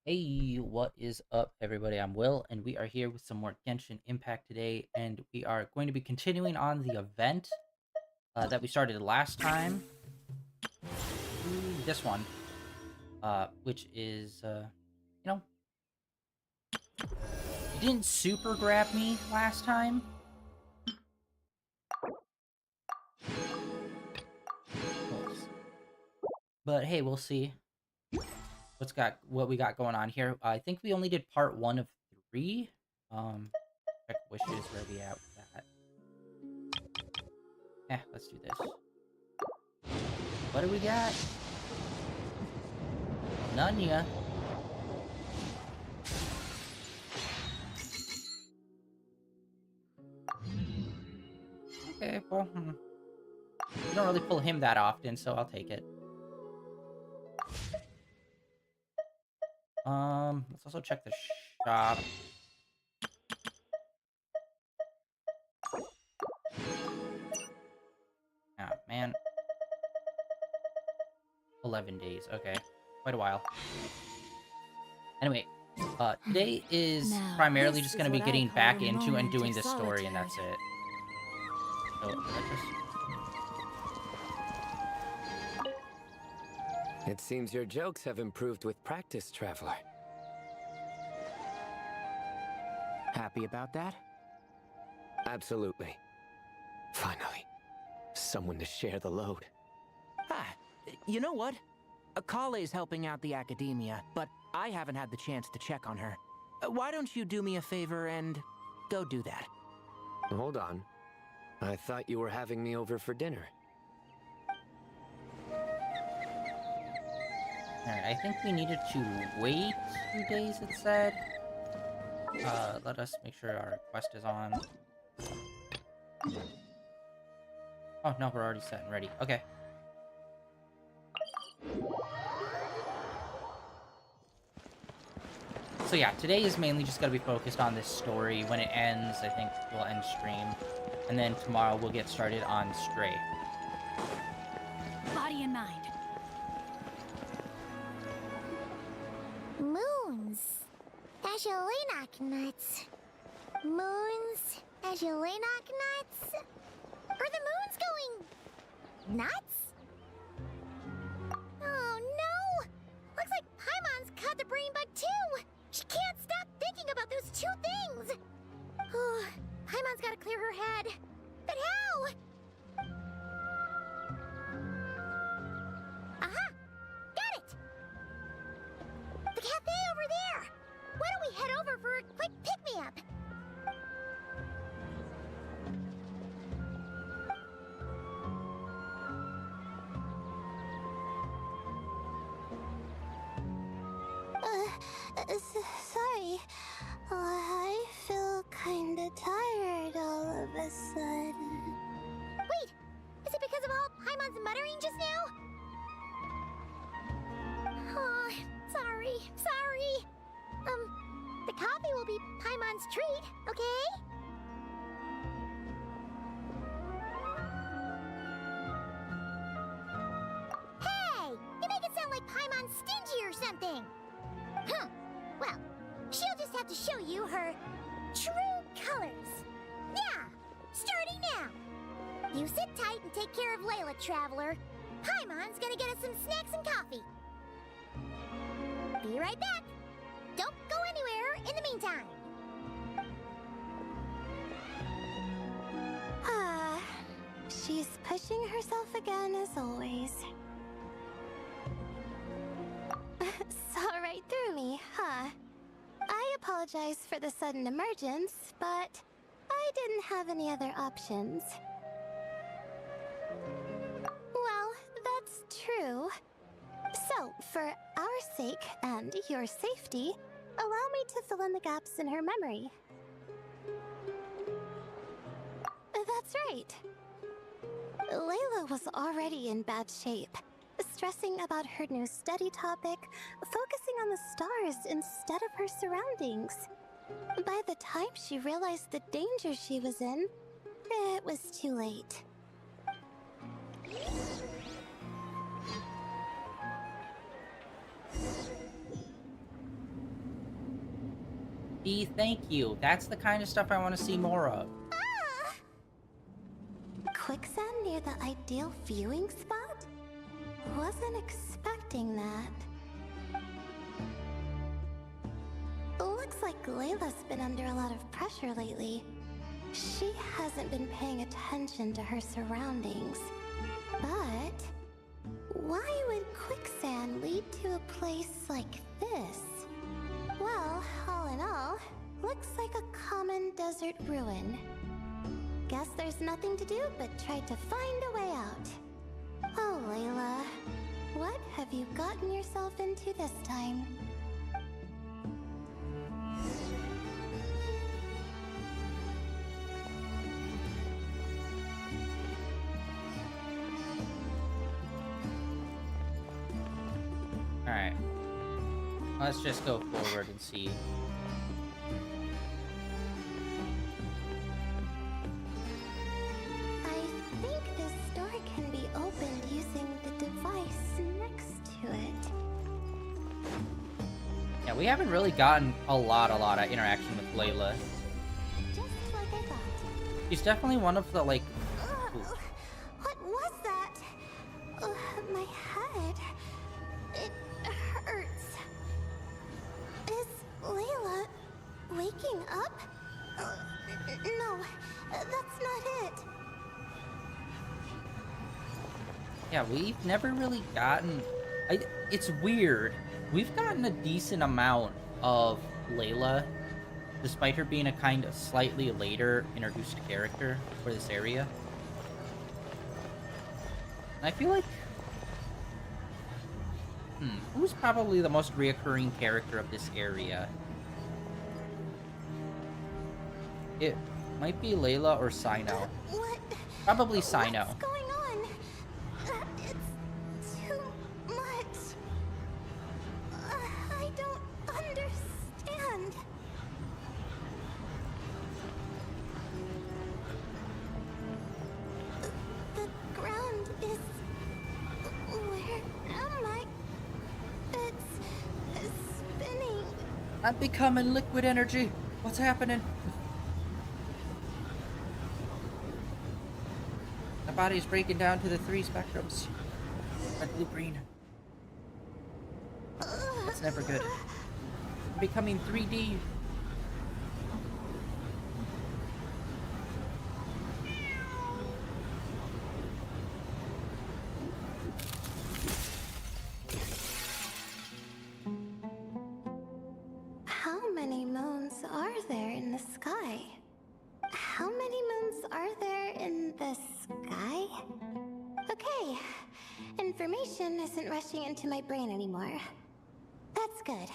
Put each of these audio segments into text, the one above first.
Hey, what is up, everybody? I'm Will, and we are here with some more Genshin Impact today, and we are going to be continuing on the event that we started last time. This one, which is, you know, it didn't super grab me last time. But hey, we'll see what we got going on here. I think we only did part 1 of 3. Check wishes, where we at with that. Let's do this. What do we got? None ya. Okay, well, you don't really pull him that often, so I'll take it. Let's also check the shop. Ah, man. 11 days, okay. Quite a while. Anyway, today is primarily just going to be getting back into and doing this story, and that's it. So, It seems your jokes have improved with practice, Traveler. Happy about that? Absolutely. Finally, someone to share the load. Ah, you know what? Akale's helping out the academia, but I haven't had the chance to check on her. Why don't you do me a favor and go do that? Hold on. I thought you were having me over for dinner. Alright, I think we needed to wait 2 days, it said. Let us make sure our quest is on. Oh, no, we're already set and ready. Okay. So yeah, today is mainly just going to be focused on this story. When it ends, I think we'll end stream. And then tomorrow we'll get started on Stray. Body and mind. Moons. Ashalenak nuts. Moons. Ashalenak nuts. Are the moons going nuts? Oh no! Looks like Paimon's caught the brain bug too! She can't stop thinking about those two things! Oh, Paimon's gotta clear her head. But how? Aha! Got it! The cafe over there! Why don't we head over for a quick pick-me-up? Sorry. I feel kinda tired all of a sudden. Wait! Is it because of all Paimon's muttering just now? Oh, sorry. The coffee will be Paimon's treat, okay? Hey! You make it sound like Paimon's stingy or something! Huh. Well, she'll just have to show you her true colors. Yeah! Starting now! You sit tight and take care of Layla, Traveler. Paimon's gonna get us some snacks and coffee. Be right back! Don't go anywhere in the meantime! She's pushing herself again as always. Saw right through me, huh? I apologize for the sudden emergence, but I didn't have any other options. Well, that's true. So, for our sake and your safety, allow me to fill in the gaps in her memory. That's right. Layla was already in bad shape, stressing about her new study topic, focusing on the stars instead of her surroundings. By the time she realized the danger she was in, it was too late. B, thank you. That's the kind of stuff I want to see more of. Ah! Quicksand near the ideal viewing spot? Wasn't expecting that. Looks like Layla's been under a lot of pressure lately. She hasn't been paying attention to her surroundings. But why would quicksand lead to a place like this? Well, all in all, looks like a common desert ruin. Guess there's nothing to do but try to find a way out. Oh, Layla, what have you gotten yourself into this time? Alright. Let's just go forward and see. I think this door can be opened using the device next to it. Yeah, we haven't really gotten a lot of interaction with Layla. Just like I thought. She's definitely one of the, like... Ugh, what was that? My head. It hurts. Is Layla waking up? No, that's not it. Yeah, we've never really gotten... it's weird. We've gotten a decent amount of Layla, despite her being a kind of slightly later introduced character for this area. And I feel like... who's probably the most reoccurring character of this area? It might be Layla or Sino. What? Probably Sino. What's going on? It's too much. I don't understand. The ground is... Where am I? It's spinning. I'm becoming liquid energy. What's happening? My body's breaking down to the 3 spectrums. Red, blue, green. That's never good. I'm becoming 3D. How many moons are there in the sky? How many moons are there in the sky? Okay, information isn't rushing into my brain anymore. That's good.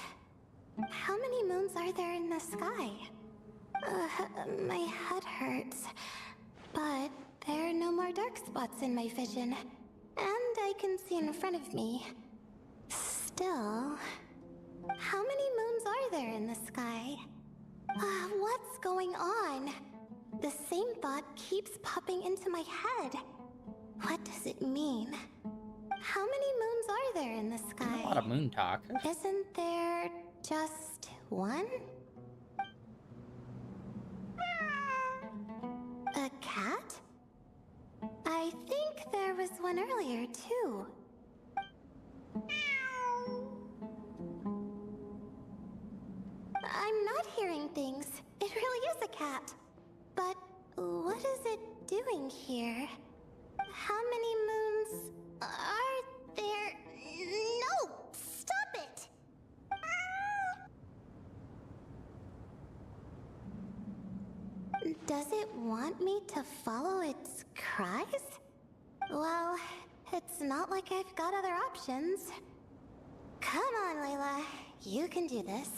How many moons are there in the sky? My head hurts, but there are no more dark spots in my vision, and I can see in front of me. Still, how many moons are there in the sky? What's going on? The same thought keeps popping into my head. What does it mean? How many moons are there in the sky? A lot of moon talk. Isn't there just one? A cat? I think there was one earlier, too. I'm not hearing things. It really is a cat. But what is it doing here? How many moons are there? No! Stop it! Does it want me to follow its cries? Well, it's not like I've got other options. Come on, Layla. You can do this.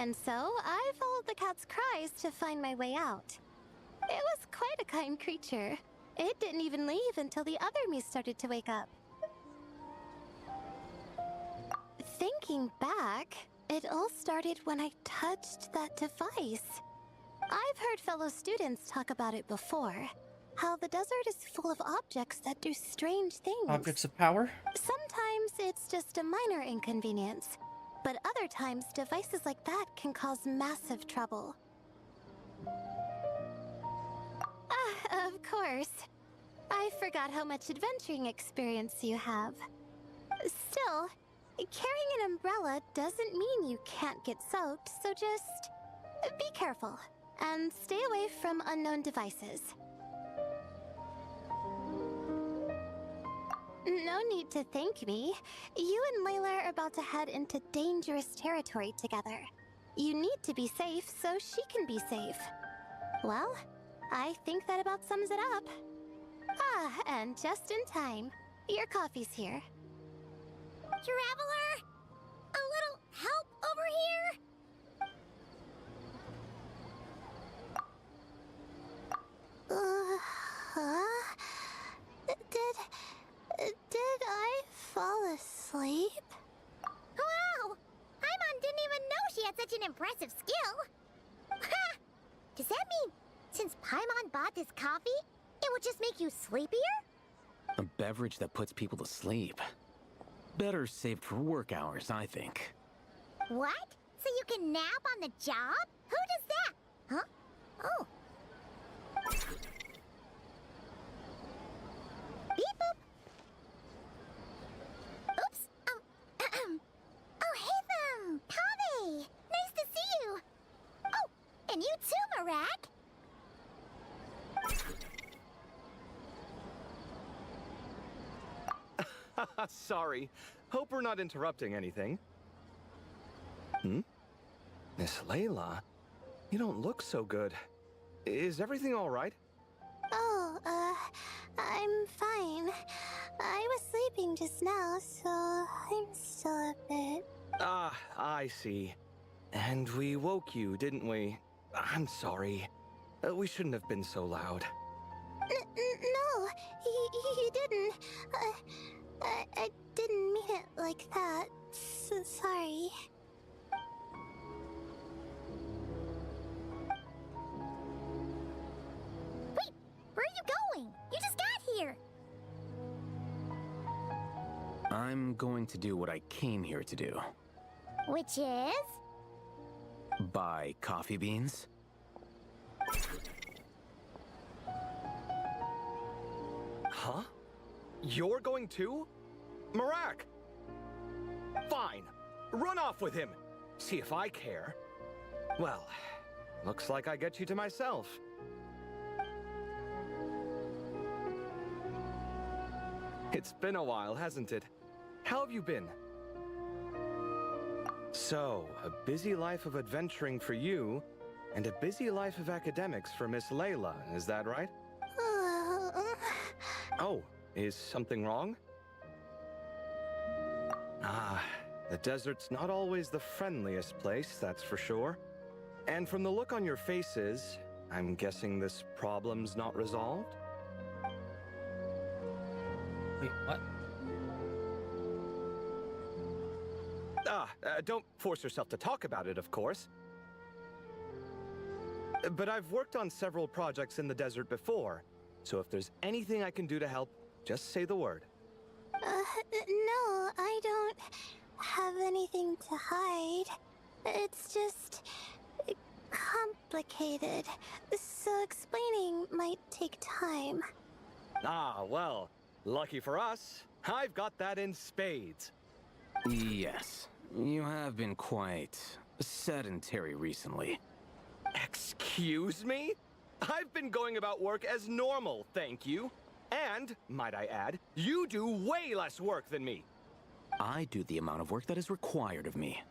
And so I followed the cat's cries to find my way out. It was quite a kind creature. It didn't even leave until the other me started to wake up. Thinking back, it all started when I touched that device. I've heard fellow students talk about it before. How the desert is full of objects that do strange things. Objects of power? Sometimes it's just a minor inconvenience, but other times devices like that can cause massive trouble. Of course. I forgot how much adventuring experience you have. Still, carrying an umbrella doesn't mean you can't get soaked, so just be careful and stay away from unknown devices. No need to thank me. You and Layla are about to head into dangerous territory together. You need to be safe so she can be safe. Well, I think that about sums it up. And just in time. Your coffee's here. Traveler! A little help over here? Did I fall asleep? Wow! Paimon didn't even know she had such an impressive skill! Ha! Does that mean, since Paimon bought this coffee, it would just make you sleepier? A beverage that puts people to sleep. Better saved for work hours, I think. What? So you can nap on the job? Who does that? Huh? Oh. Beep boop. Oops. Oh, hey, Kave! Nice to see you! Oh, and you too, Marak! Sorry. Hope we're not interrupting anything. Miss Layla? You don't look so good. Is everything all right? Oh, I'm fine. I was sleeping just now, so I'm still a bit... Ah, I see. And we woke you, didn't we? I'm sorry. We shouldn't have been so loud. No, you didn't. I didn't mean it like that. Sorry. Wait, where are you going? You just got here! I'm going to do what I came here to do. Which is? Buy coffee beans. Huh? You're going too? Marak! Fine. Run off with him. See if I care. Well, looks like I get you to myself. It's been a while, hasn't it? How have you been? So, a busy life of adventuring for you, and a busy life of academics for Miss Layla, is that right? Oh, is something wrong? The desert's not always the friendliest place, that's for sure. And from the look on your faces, I'm guessing this problem's not resolved? Wait, what? Don't force yourself to talk about it, of course. But I've worked on several projects in the desert before, so if there's anything I can do to help, just say the word. No, I don't have anything to hide. It's just complicated, so explaining might take time. Well, lucky for us, I've got that in spades. Yes, you have been quite sedentary recently. Excuse me? I've been going about work as normal, thank you. And, might I add, you do way less work than me. I do the amount of work that is required of me.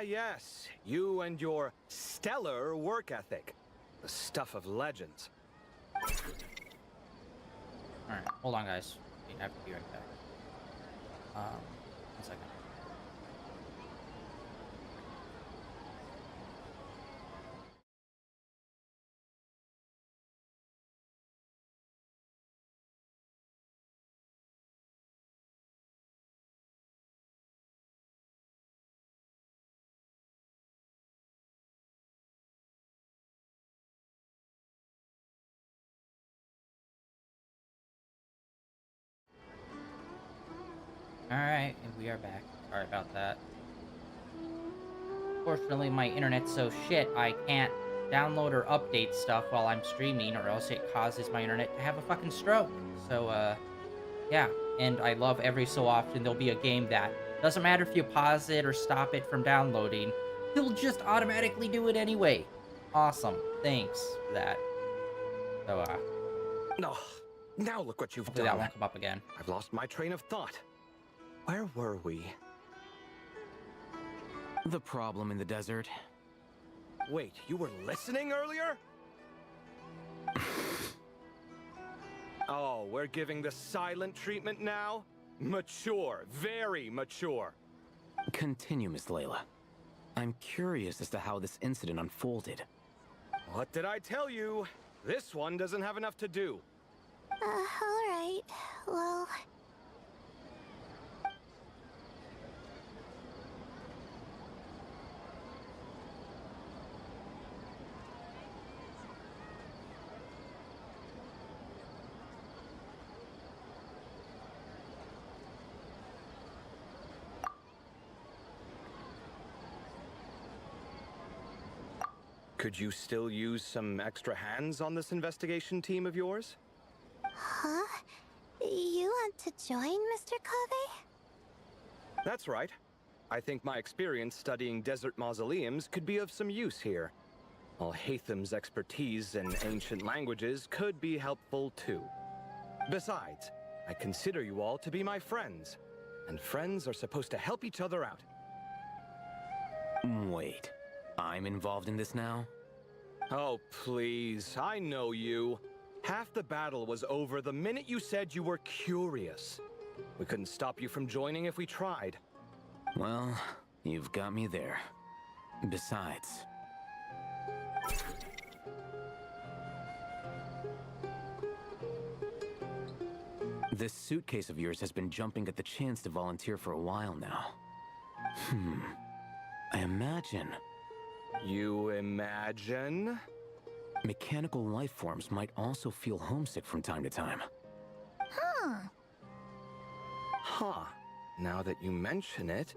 Yes, you and your stellar work ethic. The stuff of legends. Alright, hold on, guys. I have to be right back. 1 second. Alright, and we are back. Sorry about that. Fortunately, my internet's so shit, I can't download or update stuff while I'm streaming, or else it causes my internet to have a fucking stroke. So, yeah. And I love every so often there'll be a game that doesn't matter if you pause it or stop it from downloading, he'll just automatically do it anyway. Awesome. Thanks for that. So, No. Now look what you've hopefully done. that won't come up again. I've lost my train of thought. Where were we? The problem in the desert. Wait, you were listening earlier? Oh, we're giving the silent treatment now? Mature, very mature. Continue, Miss Layla. I'm curious as to how this incident unfolded. What did I tell you? This one doesn't have enough to do. Alright. Well... Could you still use some extra hands on this investigation team of yours? Huh? You want to join, Mr. Cave? That's right. I think my experience studying desert mausoleums could be of some use here. Al-Haytham's expertise in ancient languages could be helpful too. Besides, I consider you all to be my friends, and friends are supposed to help each other out. Wait, I'm involved in this now? Oh, please, I know you. Half the battle was over the minute you said you were curious. We couldn't stop you from joining if we tried. Well, you've got me there. Besides... this suitcase of yours has been jumping at the chance to volunteer for a while now. I imagine... You imagine? mechanical life forms might also feel homesick from time to time. Huh. Huh. Now that you mention it,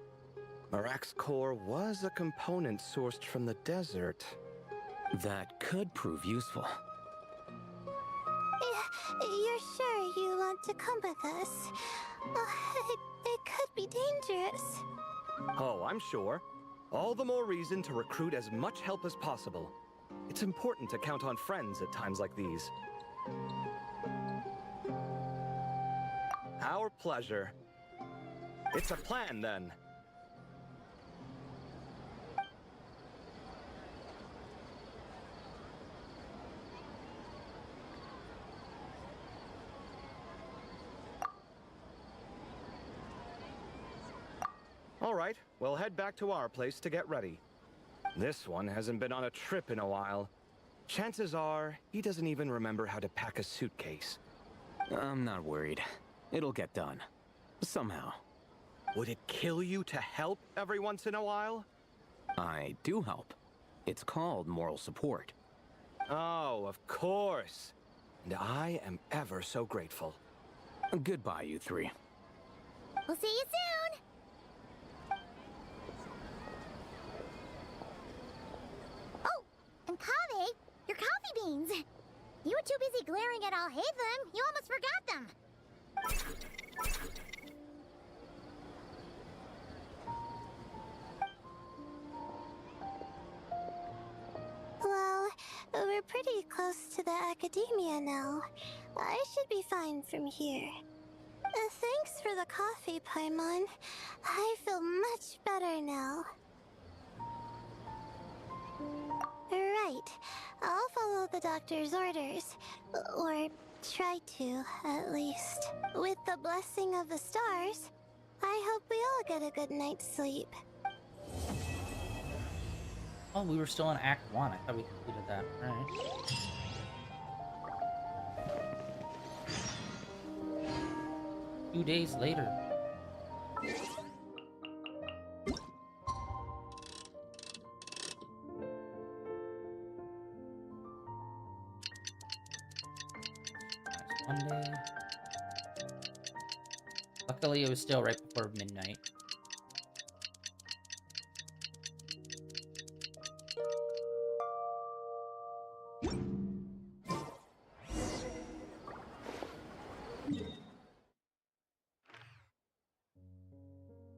Marak's core was a component sourced from the desert. That could prove useful. You're sure you want to come with us? It could be dangerous. Oh, I'm sure. All the more reason to recruit as much help as possible. It's important to count on friends at times like these. Our pleasure. It's a plan, then. All right, we'll head back to our place to get ready. This one hasn't been on a trip in a while. Chances are, he doesn't even remember how to pack a suitcase. I'm not worried. It'll get done. Somehow. Would it kill you to help every once in a while? I do help. It's called moral support. Oh, of course. And I am ever so grateful. Goodbye, you three. We'll see you soon! Oh, and Kaveh, your coffee beans! You were too busy glaring at Al-Haytham, you almost forgot them! Well, we're pretty close to the academia now. I should be fine from here. Thanks for the coffee, Paimon. I feel much better now. Right. I'll follow the doctor's orders. Or try to, at least. With the blessing of the stars, I hope we all get a good night's sleep. Oh, we were still in Act 1. I thought we completed that. Alright. 2 days later. That's 1 day. Luckily, it was still right before midnight.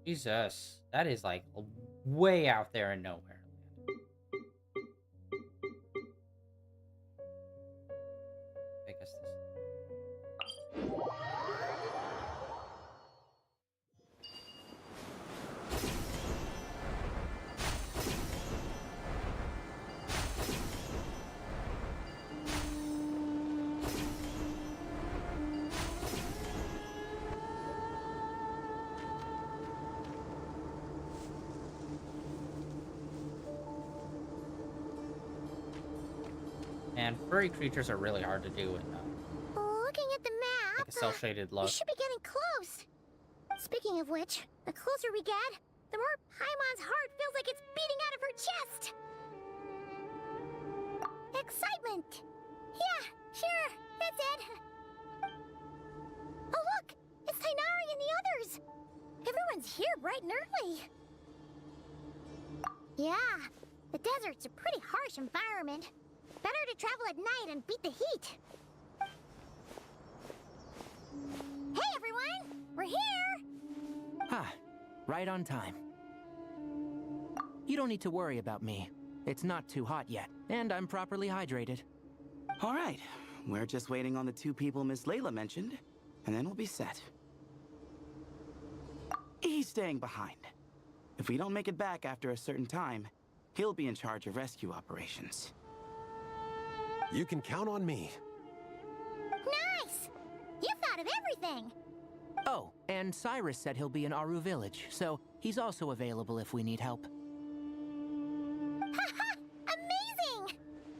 Jesus, that is like way out there in nowhere. I guess this. And furry creatures are really hard to do in Looking at the map, like a cel-shaded we look. should be getting close. Speaking of which, the closer we get, the more Paimon's heart feels like it's beating out of her chest. Excitement. Yeah, sure, that's it. Oh look, it's Tainari and the others. Everyone's here bright and early. Yeah, the desert's a pretty harsh environment. Better to travel at night and beat the heat. Hey everyone, we're here! Ah, right on time. You don't need to worry about me. It's not too hot yet, and I'm properly hydrated. All right, we're just waiting on the 2 people Miss Layla mentioned, and then we'll be set. He's staying behind. If we don't make it back after a certain time, he'll be in charge of rescue operations. You can count on me. Nice! You thought of everything! Oh, and Cyrus said he'll be in Aru Village, so he's also available if we need help. Haha! Amazing!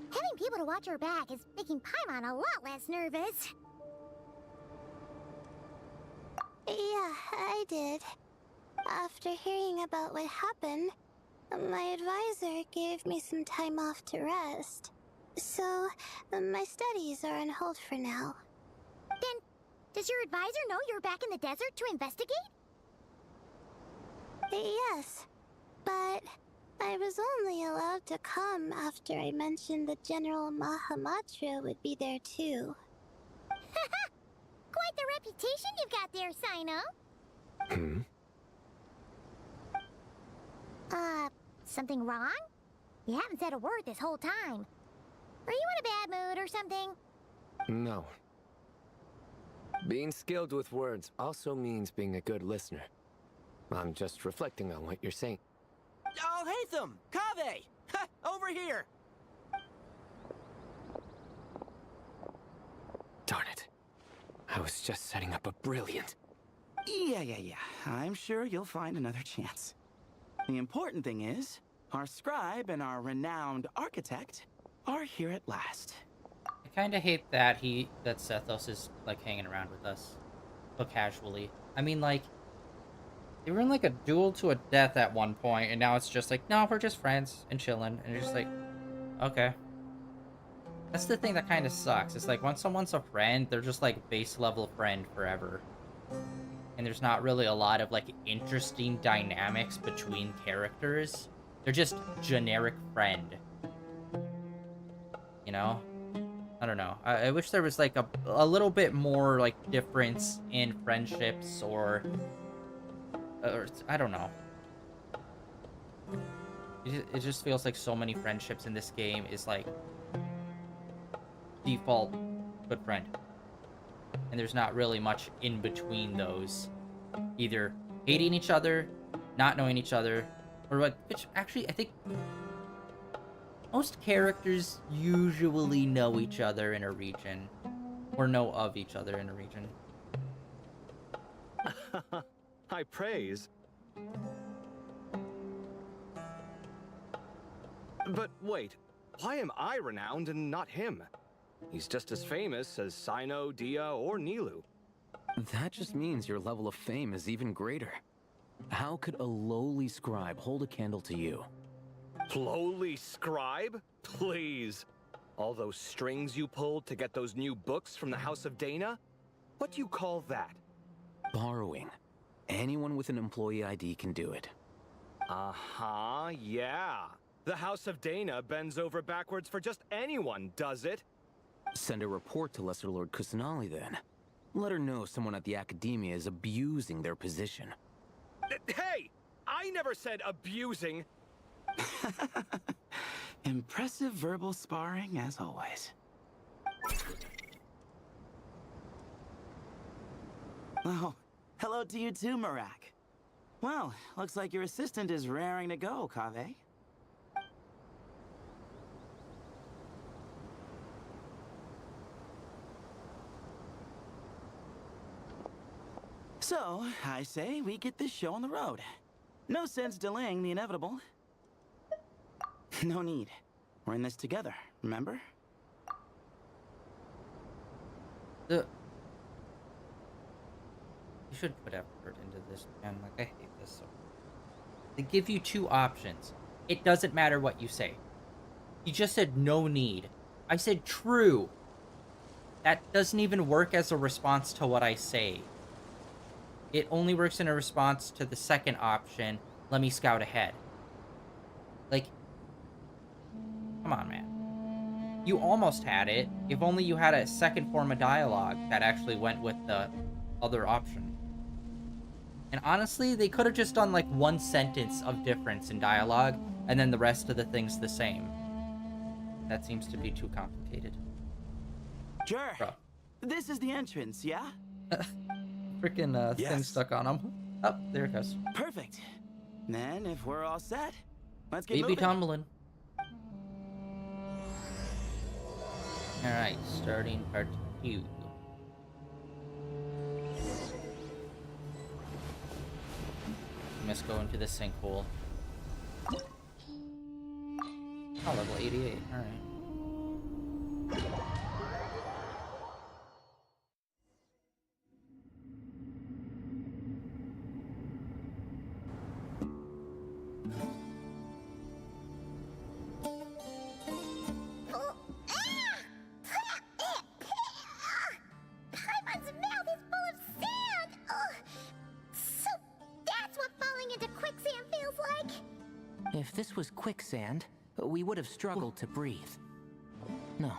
Having people to watch her back is making Paimon a lot less nervous. Yeah, I did. After hearing about what happened, my advisor gave me some time off to rest. So, my studies are on hold for now. Then, does your advisor know you're back in the desert to investigate? Yes, but I was only allowed to come after I mentioned that General Mahamatra would be there too. Haha! Quite the reputation you've got there, Sino. Something wrong? You haven't said a word this whole time. Are you in a bad mood or something? No. Being skilled with words also means being a good listener. I'm just reflecting on what you're saying. Oh, Hatham! Kaveh! Ha! Over here! Darn it. I was just setting up a brilliant... Yeah. I'm sure you'll find another chance. The important thing is, our scribe and our renowned architect are here at last. I kind of hate that Sethos is like hanging around with us so casually. I mean, like, they were in like a duel to a death at one point, and now it's just like, no, we're just friends and chilling, and you're just like, okay. That's the thing that kind of sucks. It's like, once someone's a friend, they're just like base level friend forever. And there's not really a lot of like interesting dynamics between characters. They're just generic friend. You know? I don't know. I wish there was like a little bit more like difference in friendships or I don't know. It just feels like so many friendships in this game is like default good friend. And there's not really much in between those. Either hating each other, not knowing each other, or what, which actually I think most characters usually know each other in a region, or know of each other in a region. High praise. But wait, why am I renowned and not him? He's just as famous as Sino, Dia, or Nilu. That just means your level of fame is even greater. How could a lowly scribe hold a candle to you? Lowly scribe? Please. All those strings you pulled to get those new books from the House of Dana? What do you call that? Borrowing. Anyone with an employee ID can do it. Uh-huh, yeah. The House of Dana bends over backwards for just anyone, does it? Send a report to Lesser Lord Kusanali then. Let her know someone at the Academia is abusing their position. Hey! I never said abusing. Impressive verbal sparring, as always. Oh, hello to you too, Marak. Well, looks like your assistant is raring to go, Kaveh. So, I say we get this show on the road. No sense delaying the inevitable. No need. We're in this together, remember? You should put effort into this, man. Like, I hate this so much. They give you two options. It doesn't matter what you say. You just said no need. I said true. That doesn't even work as a response to what I say. It only works in a response to the second option, let me scout ahead. Like, come on, man. You almost had it, if only you had a second form of dialogue that actually went with the other option. And honestly, they could have just done like one sentence of difference in dialogue, and then the rest of the thing's the same. That seems to be too complicated. Sure. Bro. This is the entrance, yeah? Freaking thing stuck on him. Oh, there it goes. Perfect. Then, if we're all set, let's get Baby moving. tumbling. Alright, starting part 2. Must go into the sinkhole. Oh, level 88. Alright. Paimon's mouth is full of sand! So that's what falling into quicksand feels like? If this was quicksand, we would have struggled to breathe. No.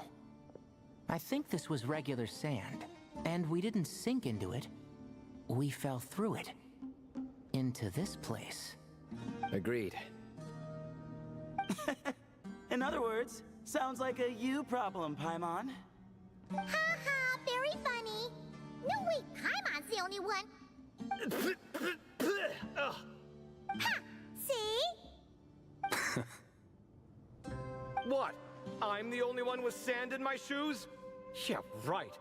I think this was regular sand, and we didn't sink into it. We fell through it. Into this place. Agreed. In other words, sounds like a you problem, Paimon. Ha ha, very funny. No, wait, Paimon's the only one. Ha! See? What? I'm the only one with sand in my shoes? Yeah, right.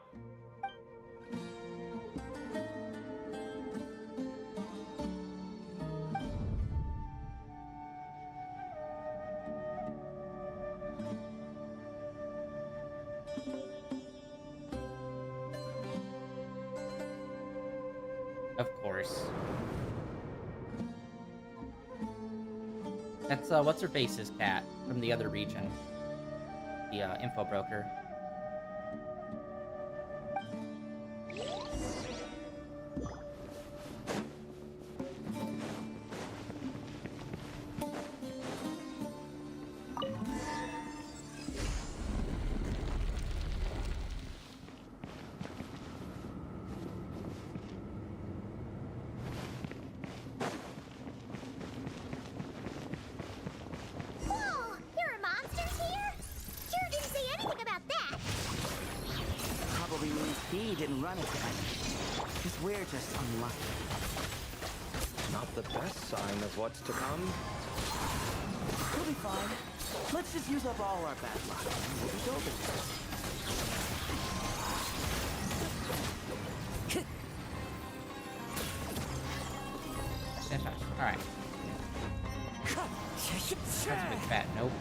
Of course. That's, what's her face's cat from the other region. The, info broker. Whoa, there are monsters here? Sure didn't say anything about that. Probably means he didn't run it then. Because we're just unlucky. Not the best sign of what's to come. We'll be fine. Let's just use up all our bad luck, and we'll be golden. Alright. That's a big fat nope.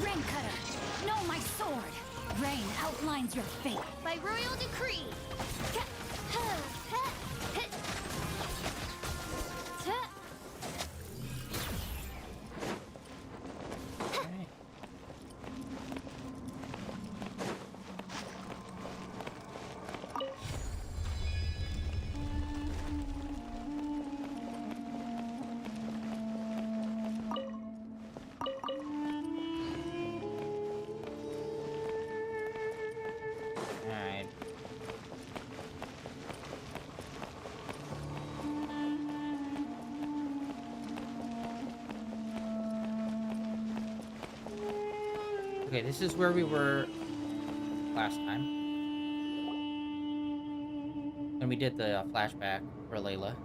Rain Cutter, know my sword. Rain outlines your fate by royal decree. Okay, this is where we were last time. When we did the flashback for Layla.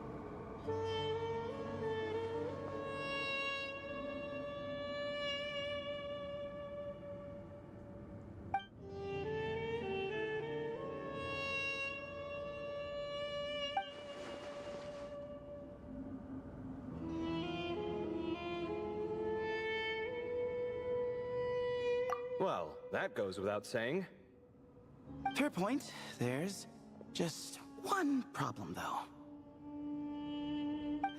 Well, that goes without saying. Fair point. There's just one problem, though.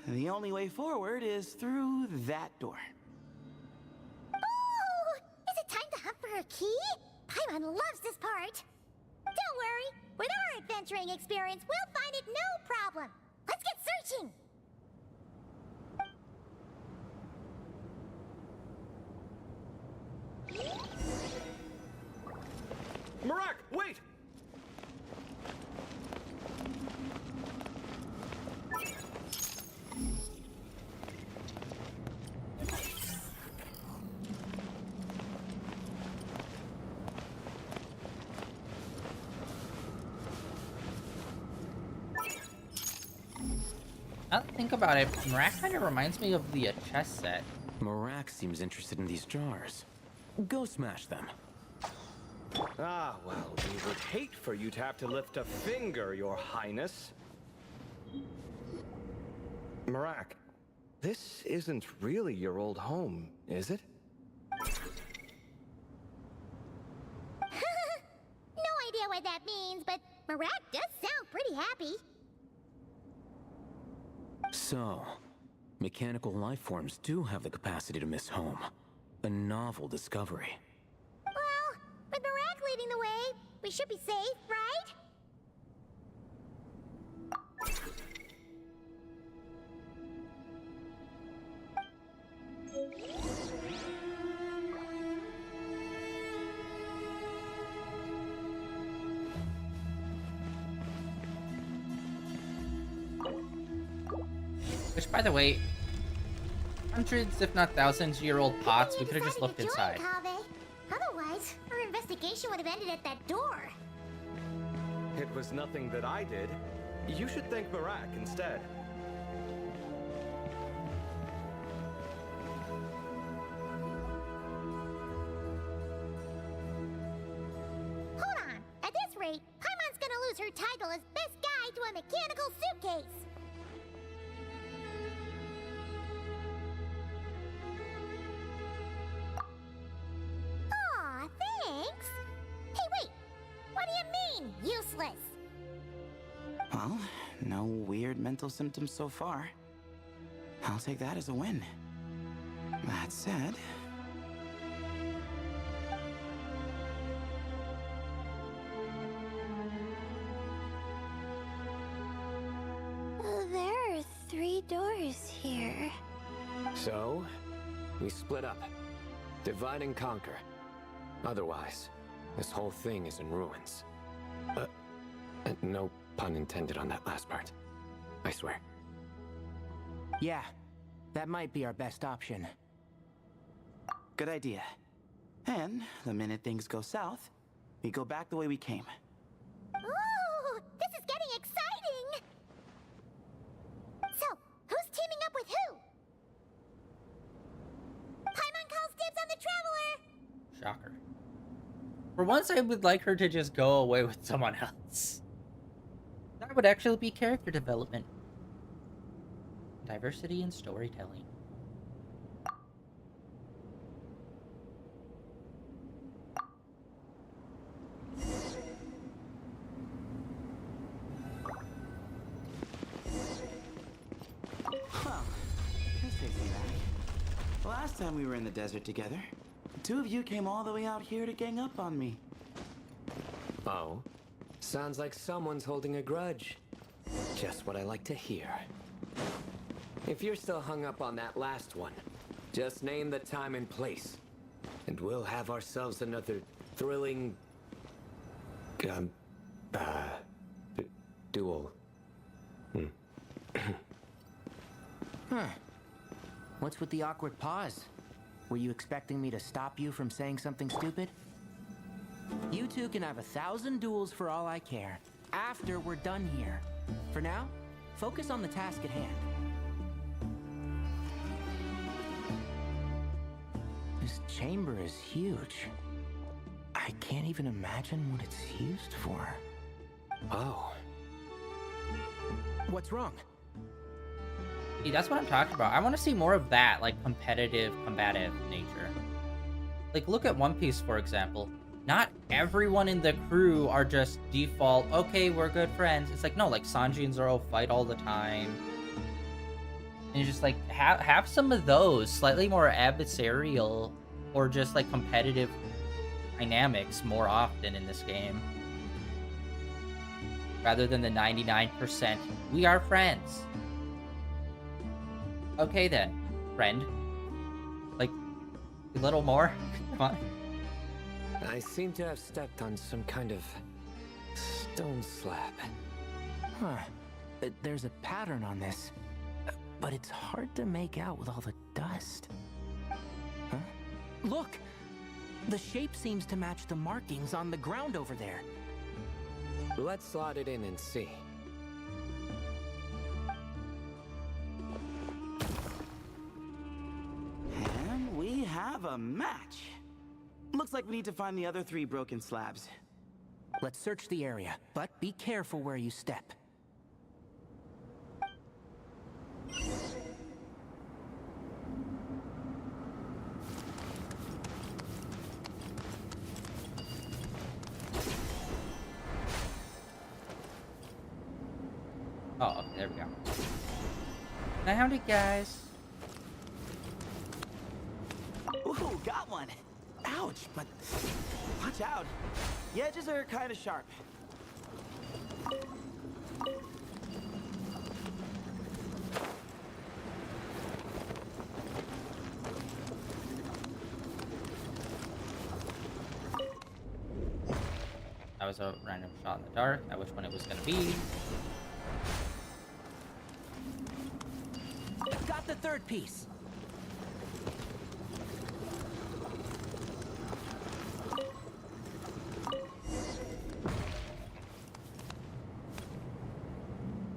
The only way forward is through that door. Oh! Is it time to hunt for a key? Paimon loves this part. Don't worry. With our adventuring experience, we'll find it no problem. Let's get searching. Marak, wait! Now that I think about it, Marak kind of reminds me of the chess set. Marak seems interested in these jars. Go smash them. Ah, well, we would hate for you to have to lift a finger, Your Highness. Marak, this isn't really your old home, is it? No idea what that means, but Marak does sound pretty happy. So, mechanical life forms do have the capacity to miss home. A novel discovery. Well, with Marak leading the way, we should be safe, right? Which, by the way, hundreds, if not thousands-year-old pots, we could have just looked inside. Otherwise, our investigation would have ended at that door. It was nothing that I did. You should thank Marak instead. Hold on. At this rate, Paimon's gonna lose her title as best guide to a mechanical suitcase. Aw, thanks. Hey, wait. What do you mean, useless? Well, no weird mental symptoms so far. I'll take that as a win. That said... There are 3 doors here. So, we split up. Divide and conquer. Otherwise, this whole thing is in ruins. No pun intended on that last part. I swear. Yeah, that might be our best option. Good idea. And the minute things go south, we go back the way we came. Ooh, this is getting exciting! So, who's teaming up with who? Paimon calls dibs on the Traveler! Shocker. For once, I would like her to just go away with someone else. That would actually be character development. Diversity in storytelling. Well, this takes me back. Last time we were in the desert together, the 2 of you came all the way out here to gang up on me. Oh? Sounds like someone's holding a grudge. Just what I like to hear. If you're still hung up on that last one, just name the time and place. And we'll have ourselves another thrilling... duel. Huh. What's with the awkward pause? Were you expecting me to stop you from saying something stupid? You two can have 1,000 duels for all I care, after we're done here. For now, focus on the task at hand. This chamber is huge. I can't even imagine what it's used for. Oh. What's wrong? See, that's what I'm talking about. I want to see more of that, like, competitive, combative nature. Like, look at One Piece, for example. Not everyone in the crew are just default, okay, we're good friends. It's like, no, like, Sanji and Zoro fight all the time. And you just, like, have some of those slightly more adversarial or just, like, competitive dynamics more often in this game. Rather than the 99%, we are friends. Okay then, friend. Like, a little more? Come on. I seem to have stepped on some kind of stone slab. Huh. There's a pattern on this, but it's hard to make out with all the dust. Huh? Look! The shape seems to match the markings on the ground over there. Let's slot it in and see. And we have a match. Looks like we need to find the other 3 broken slabs. Let's search the area, but be careful where you step. Oh, okay, there we go. Found it, guys. Ooh, got one. Ouch, but watch out. The edges are kind of sharp. That was a random shot in the dark. I wish one it was gonna be. Got the 3rd piece.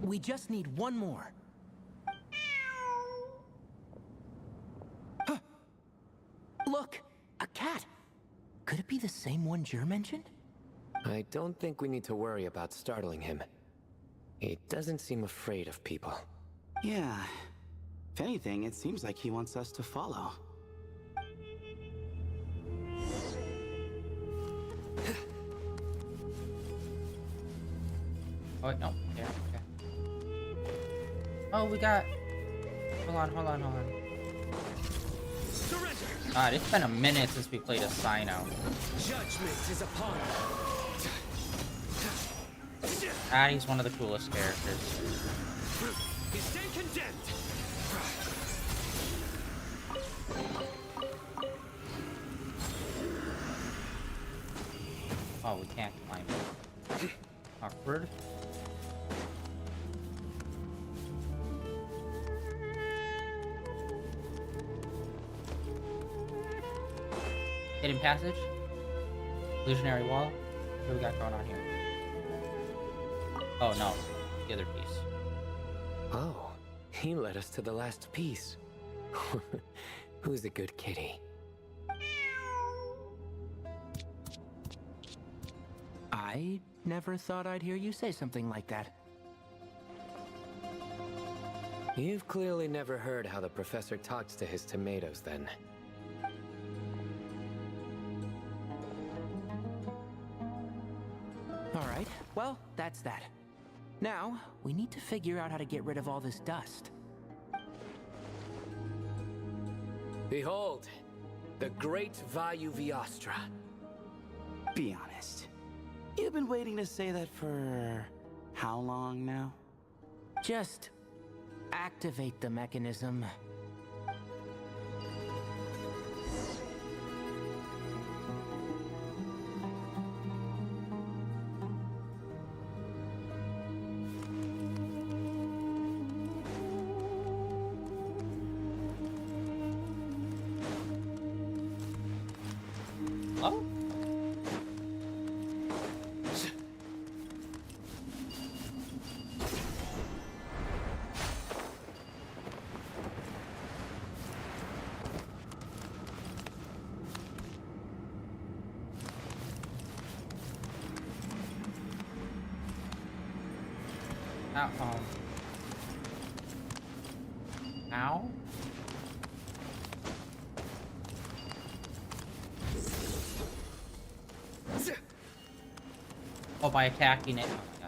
We just need one more. Huh. Look, a cat. Could it be the same one Jer mentioned? I don't think we need to worry about startling him. He doesn't seem afraid of people. Yeah. If anything, it seems like he wants us to follow. Oh, wait, no. Yeah, okay. Oh, we got... Hold on. Surrender! God, it's been a minute since we played a Sino. Judgment is upon He's one of the coolest characters. you. Stand condemned! Oh, we can't climb it. Awkward. Hidden passage. Illusionary wall. What do we got going on here? Oh no, the other piece. Oh, he led us to the last piece. Who's a good kitty? I never thought I'd hear you say something like that. You've clearly never heard how the professor talks to his tomatoes, then. All right, well, that's that. Now, we need to figure out how to get rid of all this dust. Behold, the great Vayu Viastra. Be honest. You've been waiting to say that for how long now? Just activate the mechanism. Ow? Oh, by attacking it. Oh, yeah.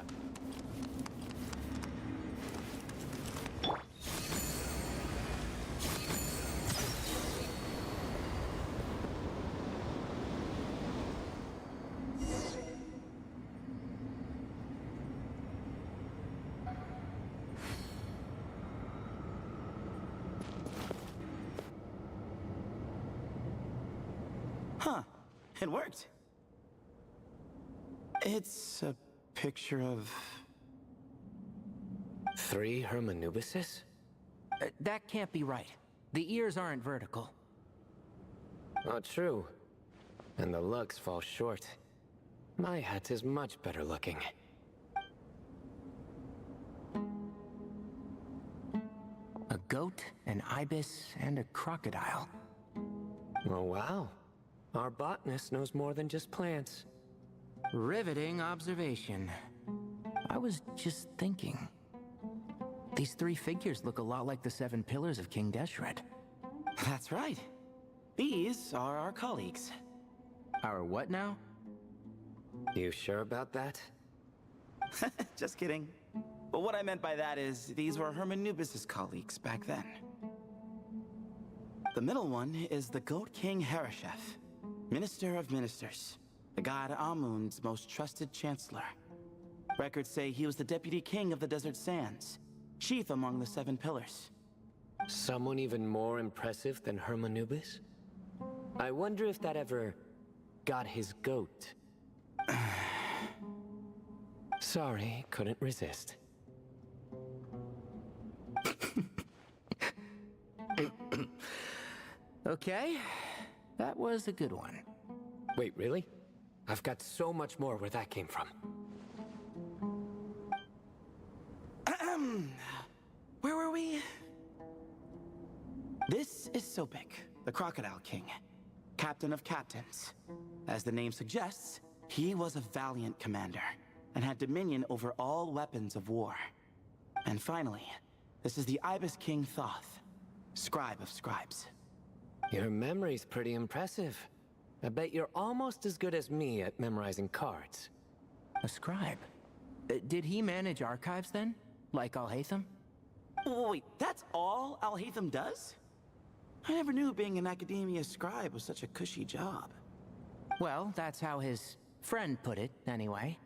Huh. It worked. It's a picture of... 3 Hermanubises? That can't be right. The ears aren't vertical. Oh, true. And the looks fall short. My hat is much better looking. A goat, an ibis, and a crocodile. Oh, wow. Our botanist knows more than just plants. Riveting observation. I was just thinking. These 3 figures look a lot like the 7 pillars of King Deshret. That's right. These are our colleagues. Our what now? You sure about that? Just kidding. But what I meant by that is, these were Hermanubis' colleagues back then. The middle one is the Goat King Harashef, Minister of Ministers, the god Amun's most trusted chancellor. Records say he was the deputy king of the Desert Sands, chief among the 7 pillars. Someone even more impressive than Hermanubis? I wonder if that ever got his goat. Sorry, couldn't resist. Okay, that was a good one. Wait, really? I've got so much more where that came from. Where were we? This is Sopik, the Crocodile King, captain of captains. As the name suggests, he was a valiant commander and had dominion over all weapons of war. And finally, this is the Ibis King Thoth, scribe of scribes. Your memory's pretty impressive. I bet you're almost as good as me at memorizing cards. A scribe? Did he manage archives then? Like Alhaitham? Wait, that's all Alhaitham does? I never knew being an academia scribe was such a cushy job. Well, that's how his friend put it, anyway.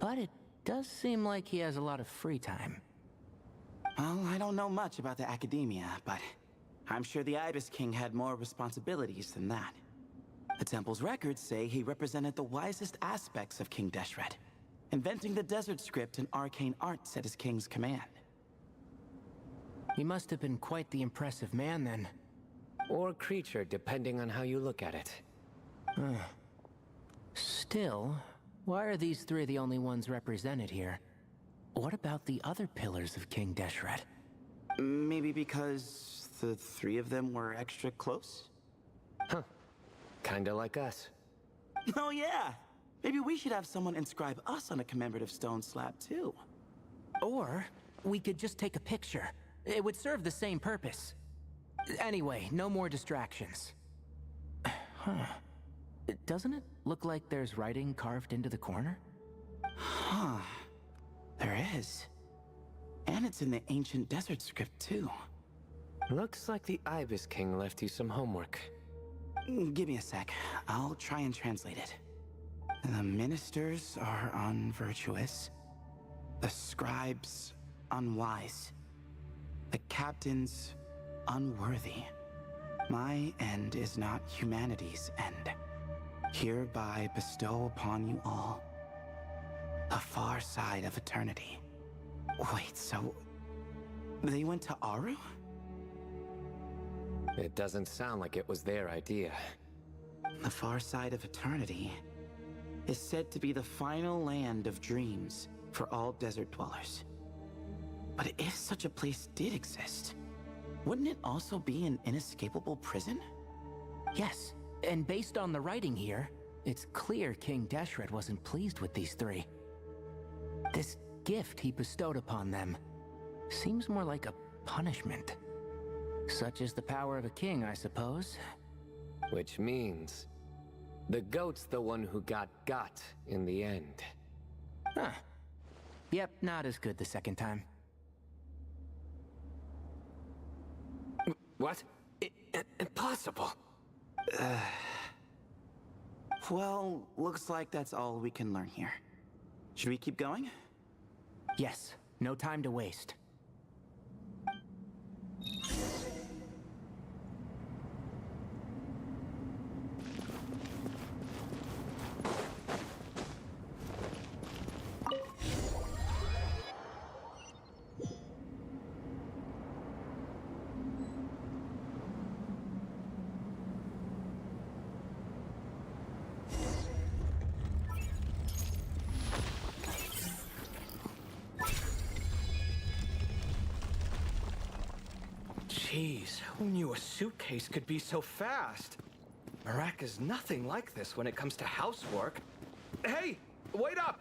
But it does seem like he has a lot of free time. Well, I don't know much about the academia, but I'm sure the Ibis King had more responsibilities than that. The temple's records say he represented the wisest aspects of King Deshret, inventing the desert script and arcane arts at his king's command. He must have been quite the impressive man then. Or creature, depending on how you look at it. Still, why are these 3 the only ones represented here? What about the other pillars of King Deshret? Maybe because the 3 of them were extra close? Huh. Kinda like us. Oh yeah! Maybe we should have someone inscribe us on a commemorative stone slab too. Or we could just take a picture. It would serve the same purpose. Anyway, no more distractions. Huh. Doesn't it look like there's writing carved into the corner? Huh. There is. And it's in the ancient desert script too. Looks like the Ibis King left you some homework. Give me a sec. I'll try and translate it. The ministers are unvirtuous. The scribes unwise. The captains unworthy. My end is not humanity's end. Hereby bestow upon you all the far side of eternity. Wait, so they went to Aru? It doesn't sound like it was their idea. The far side of eternity is said to be the final land of dreams for all desert dwellers. But if such a place did exist, wouldn't it also be an inescapable prison? Yes, and based on the writing here, it's clear King Deshret wasn't pleased with these 3. This gift he bestowed upon them. Seems more like a punishment. Such is the power of a king, I suppose. Which means the goat's the one who got in the end. Huh. Yep, not as good the second time. What? Impossible. Well, looks like that's all we can learn here. Should we keep going? Yes, no time to waste. Jeez, who knew a suitcase could be so fast? Marak is nothing like this when it comes to housework. Hey, wait up!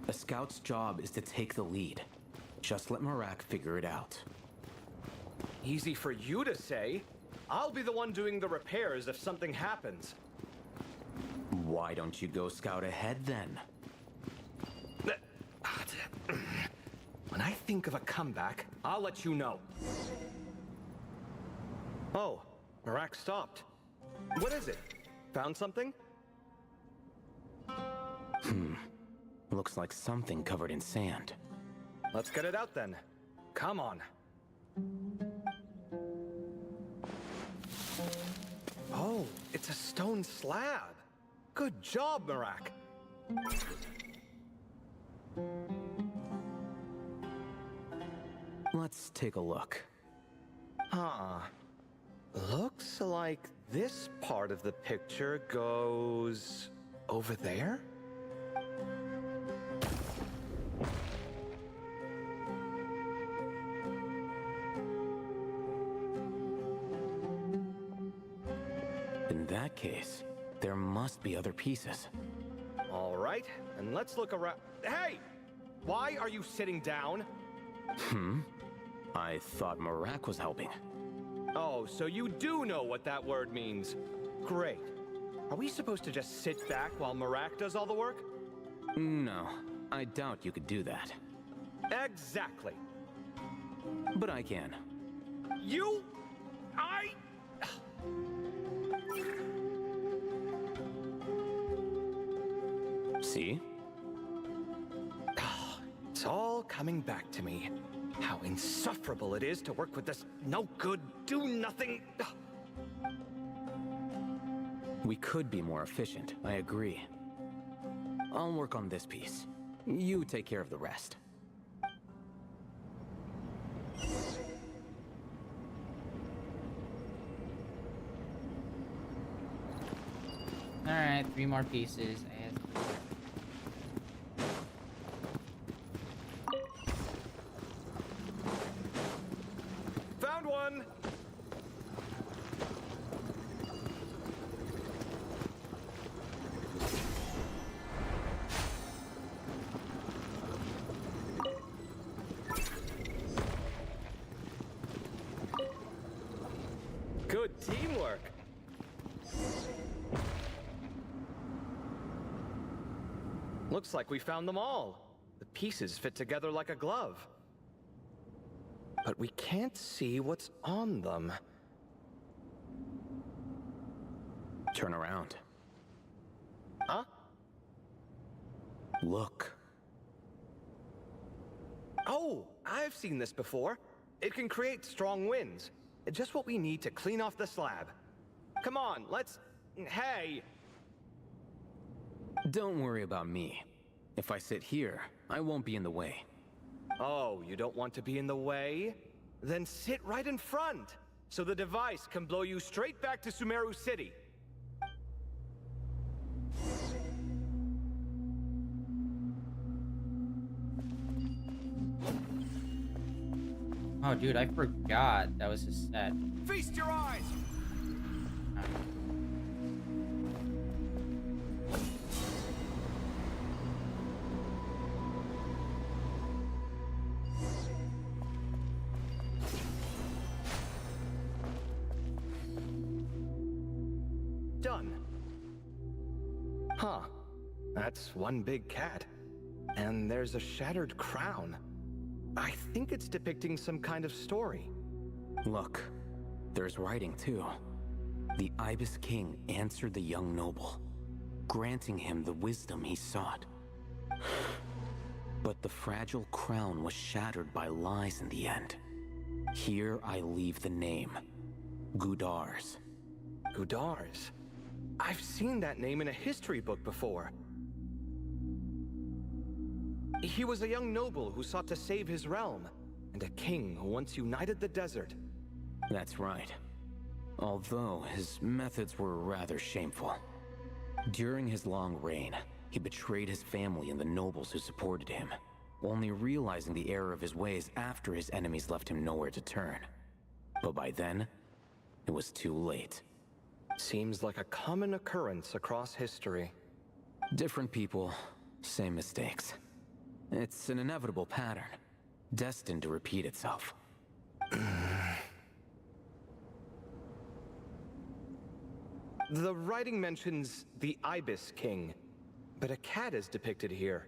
A scout's job is to take the lead. Just let Marak figure it out. Easy for you to say. I'll be the one doing the repairs if something happens. Why don't you go scout ahead then? When I think of a comeback, I'll let you know. Oh, Marak stopped. What is it? Found something? Looks like something covered in sand. Let's get it out then. Come on. Oh, it's a stone slab. Good job, Marak. Let's take a look. Huh. Looks like this part of the picture goes over there? In that case, there must be other pieces. All right, and let's look around. Hey! Why are you sitting down? I thought Marak was helping. Oh, so you do know what that word means. Great. Are we supposed to just sit back while Marak does all the work? No, I doubt you could do that. Exactly. But I can. See? It's all coming back to me. How insufferable it is to work with this no-good, do-nothing... We could be more efficient, I agree. I'll work on this piece. You take care of the rest. Alright, 3 more pieces. Found one! Good teamwork. Looks like we found them all. The pieces fit together like a glove. But we can't see what's on them. Turn around. Huh? Look. Oh, I've seen this before. It can create strong winds. Just what we need to clean off the slab. Come on, let's... Hey! Don't worry about me. If I sit here, I won't be in the way. Oh, you don't want to be in the way? Then sit right in front, so the device can blow you straight back to Sumeru City. Oh, dude, I forgot that was his set. Feast your eyes! done. Huh. That's one big cat. And there's a shattered crown. I think it's depicting some kind of story. Look, there's writing too. The Ibis King answered the young noble, granting him the wisdom he sought. But the fragile crown was shattered by lies in the end. Here I leave the name, Gudars. Gudars? I've seen that name in a history book before. He was a young noble who sought to save his realm, and a king who once united the desert. That's right. Although his methods were rather shameful. During his long reign, he betrayed his family and the nobles who supported him, only realizing the error of his ways after his enemies left him nowhere to turn. But by then, it was too late. Seems like a common occurrence across history. Different people, same mistakes. It's an inevitable pattern, destined to repeat itself. The writing mentions the Ibis King, but a cat is depicted here.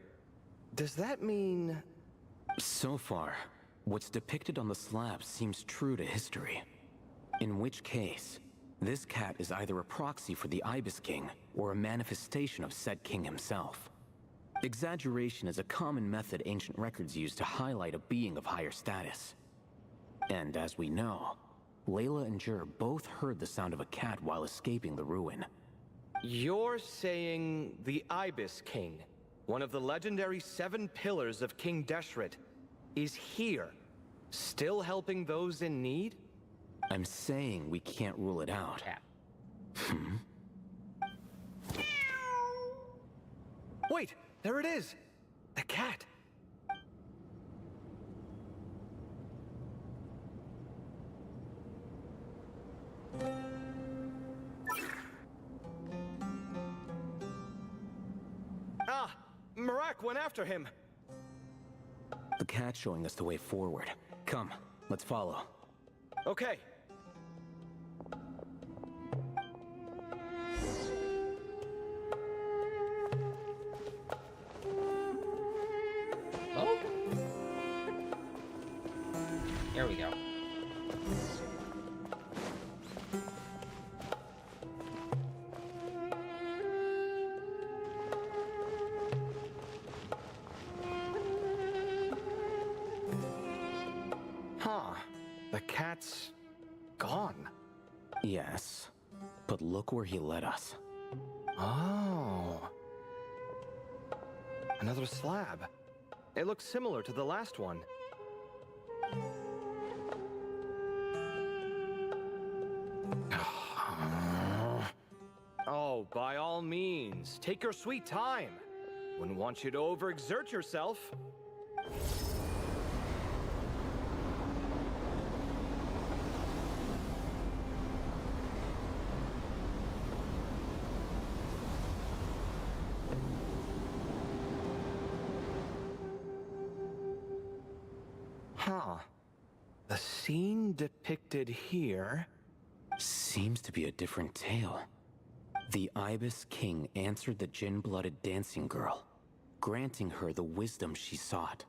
Does that mean... So far, what's depicted on the slab seems true to history. In which case, this cat is either a proxy for the Ibis King or a manifestation of said king himself. Exaggeration is a common method ancient records use to highlight a being of higher status. And as we know, Layla and Jur both heard the sound of a cat while escaping the ruin. You're saying the Ibis King, one of the legendary 7 pillars of King Deshret, is here, still helping those in need? I'm saying we can't rule it out. Wait, there it is! The cat! Ah! Marak went after him! The cat's showing us the way forward. Come, let's follow. Okay. Oh? There we go. Huh. The cat's... gone. Yes, but look where he led us. Oh. Another slab. It looks similar to the last one. Oh, by all means, take your sweet time. Wouldn't want you to overexert yourself. Huh. The scene depicted here... Seems to be a different tale. The Ibis King answered the Jinn-blooded dancing girl, granting her the wisdom she sought.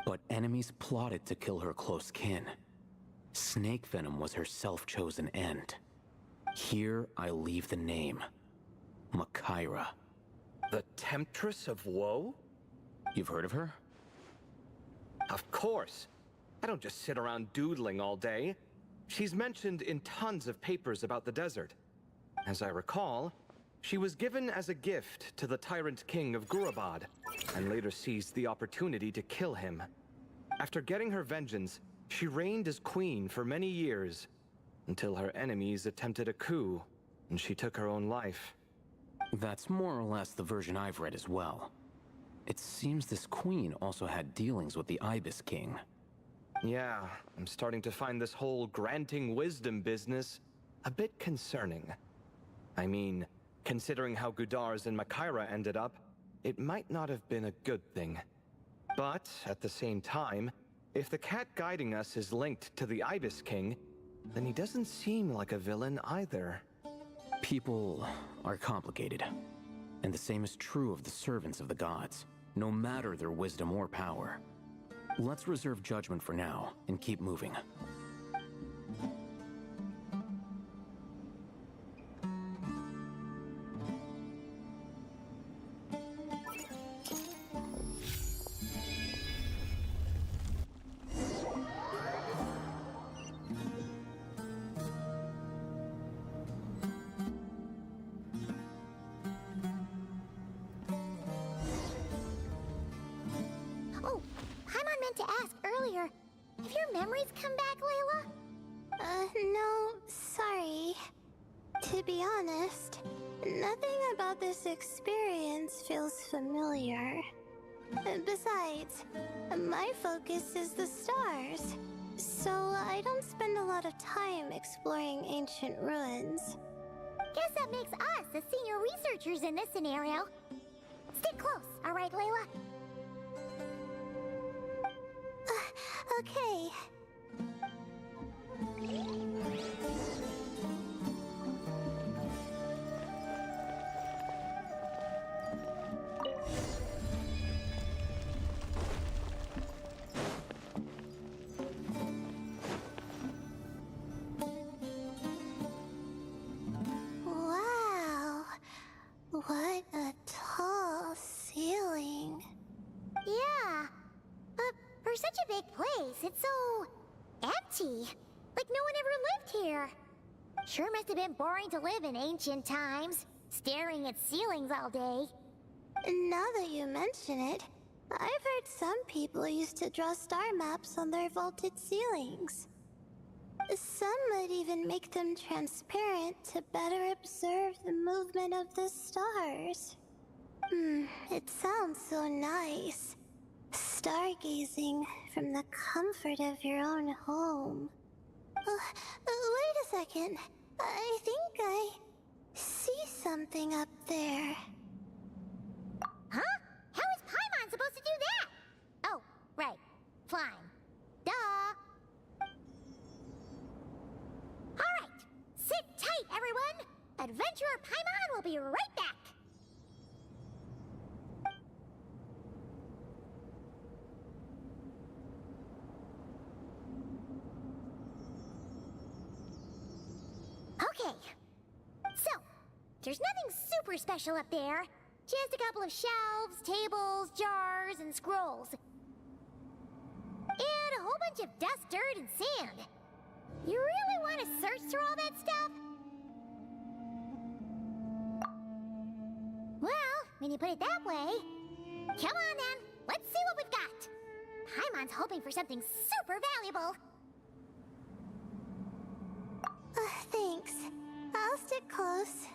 But enemies plotted to kill her close kin. Snake venom was her self-chosen end. Here I leave the name, Makaira. The Temptress of Woe? You've heard of her? Of course. I don't just sit around doodling all day. She's mentioned in tons of papers about the desert. As I recall, she was given as a gift to the tyrant king of Gurabad, and later seized the opportunity to kill him. After getting her vengeance, she reigned as queen for many years, until her enemies attempted a coup, and she took her own life. That's more or less the version I've read as well. It seems this queen also had dealings with the Ibis King. Yeah, I'm starting to find this whole granting wisdom business a bit concerning. I mean, considering how Gudars and Makaira ended up, it might not have been a good thing. But, at the same time, if the cat guiding us is linked to the Ibis King, then he doesn't seem like a villain either. People are complicated, and the same is true of the servants of the gods, no matter their wisdom or power. Let's reserve judgment for now and keep moving. Oh, Paimon meant to ask earlier. Have your memories come back, Layla? No, sorry. To be honest, nothing about this experience feels familiar. Besides, my focus is the stars, so I don't spend a lot of time exploring ancient ruins. Guess that makes us the senior researchers in this scenario. Stick close, all right, Layla? Okay. Wow. What a tall ceiling. Yeah. But for such a big place, it's so empty. Like no one ever lived here. Sure must have been boring to live in ancient times, staring at ceilings all day. Now that you mention it, I've heard some people used to draw star maps on their vaulted ceilings. Some might even make them transparent to better observe the movement of the stars. It sounds so nice. Stargazing from the comfort of your own home. Wait a second. I think I see something up there. Huh? How is Paimon supposed to do that? Oh, right. Flying. Duh. Alright. Sit tight, everyone. Adventurer Paimon will be right back. Okay. So, there's nothing super special up there. Just a couple of shelves, tables, jars, and scrolls. And a whole bunch of dust, dirt, and sand. You really want to search through all that stuff? Well, when you put it that way... Come on then, let's see what we've got. Paimon's hoping for something super valuable. Thanks. I'll stick close.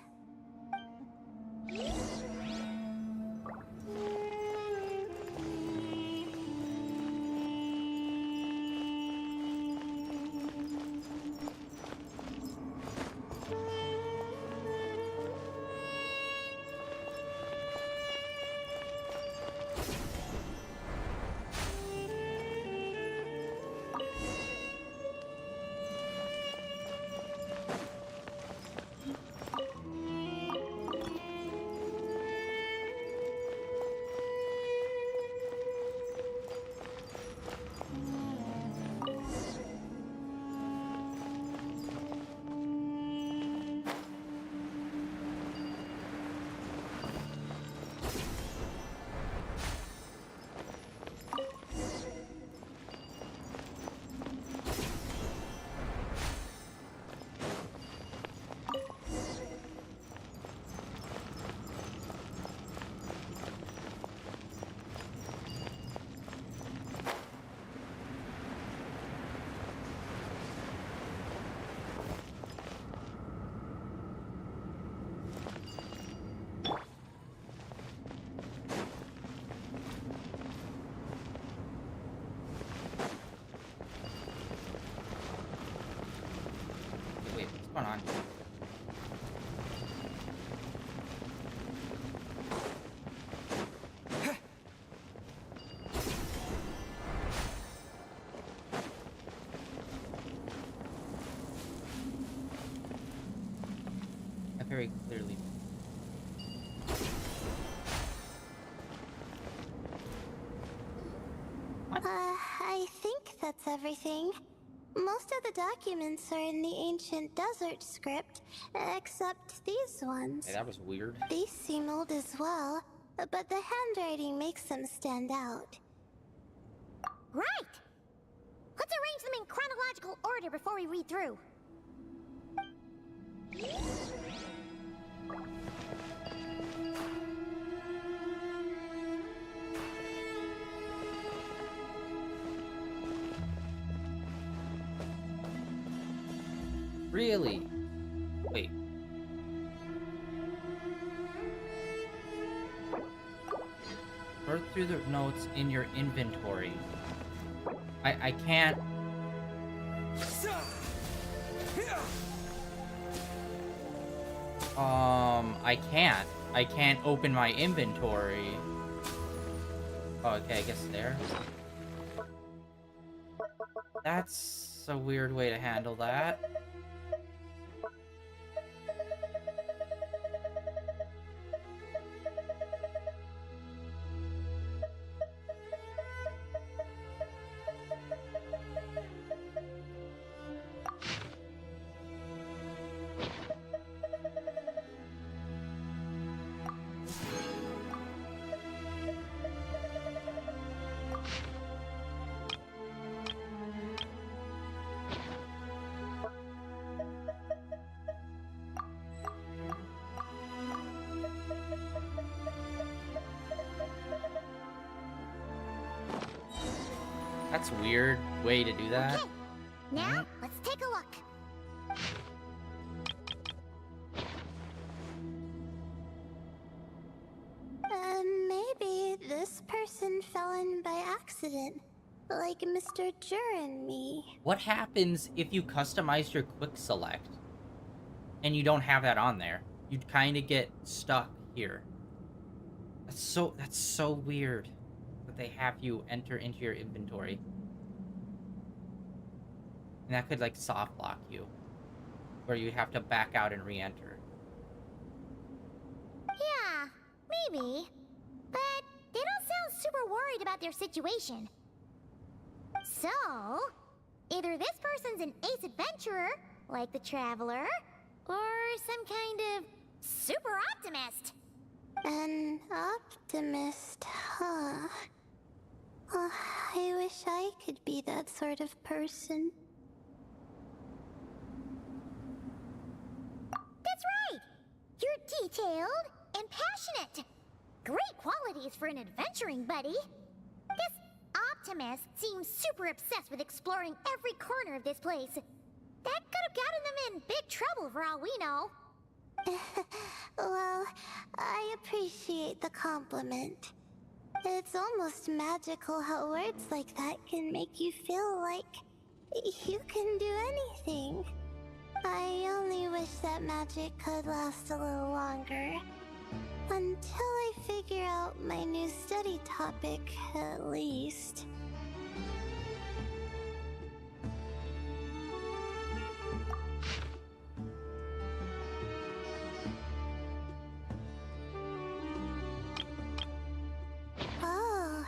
Wait, what's going on? very clearly. I think that's everything. Most of the documents are in the ancient desert script, except these ones. Hey, that was weird. These seem old as well, but the handwriting makes them stand out. Right! Let's arrange them in chronological order before we read through. Really? Wait. Sort through the notes in your inventory. I can't. I can't open my inventory. Oh, okay, I guess there. That's a weird way to handle that. That's a weird way to do that. Okay, now let's take a look. Maybe this person fell in by accident, like Mr. Jur and me. What happens if you customize your quick select and you don't have that on there? You'd kind of get stuck here. That's so weird that they have you enter into your inventory. And that could like soft lock you, where you'd have to back out and re-enter. Yeah, maybe. But they don't sound super worried about their situation. So, either this person's an ace adventurer, like the Traveler, or some kind of super optimist. An optimist, huh? Oh, I wish I could be that sort of person. That's right! You're detailed and passionate. Great qualities for an adventuring buddy. This optimist seems super obsessed with exploring every corner of this place. That could have gotten them in big trouble for all we know. Well, I appreciate the compliment. It's almost magical how words like that can make you feel like you can do anything. I only wish that magic could last a little longer. Until I figure out my new study topic, at least. Oh,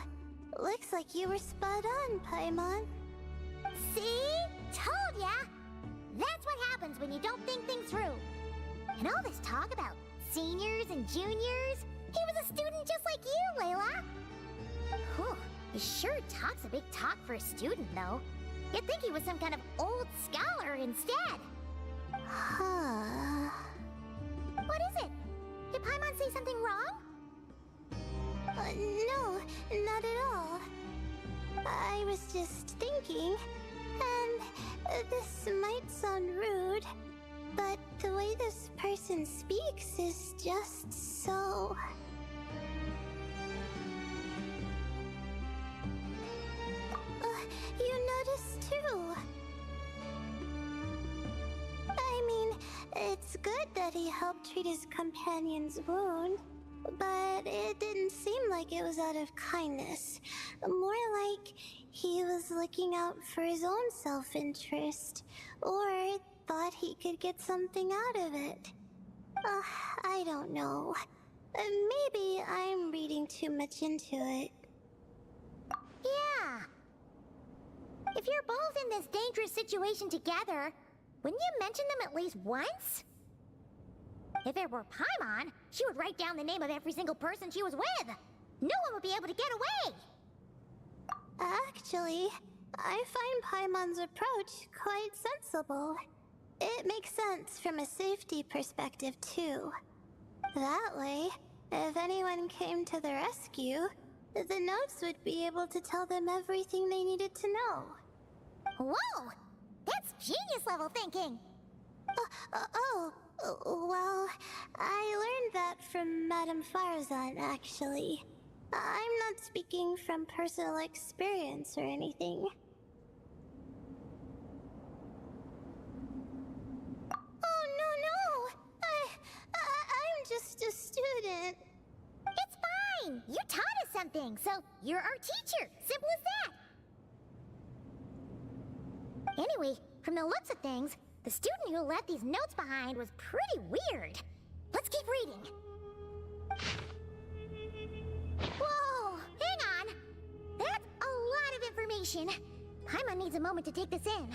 looks like you were spot on, Paimon. See? Told ya! That's what happens when you don't think things through. And all this talk about seniors and juniors, he was a student just like you, Layla. Whew, he sure talks a big talk for a student, though. You'd think he was some kind of old scholar instead. Huh. What is it? Did Paimon say something wrong? No, not at all. I was just thinking, and this might sound rude, but the way this person speaks is just so... you noticed too. I mean, it's good that he helped treat his companion's wound, but it didn't seem like it was out of kindness. More like he was looking out for his own self-interest, or thought he could get something out of it. I don't know. Maybe I'm reading too much into it. Yeah. If you're both in this dangerous situation together, wouldn't you mention them at least once? If it were Paimon, she would write down the name of every single person she was with. No one would be able to get away. Actually, I find Paimon's approach quite sensible. It makes sense from a safety perspective, too. That way, if anyone came to the rescue, the notes would be able to tell them everything they needed to know. Whoa! That's genius-level thinking! Well, I learned that from Madame Farzan, actually. I'm not speaking from personal experience or anything. Oh, no! I'm just a student. It's fine! You taught us something, so you're our teacher. Simple as that. Anyway, from the looks of things, the student who left these notes behind was pretty weird. Let's keep reading. Whoa! Hang on! That's a lot of information. Paimon needs a moment to take this in.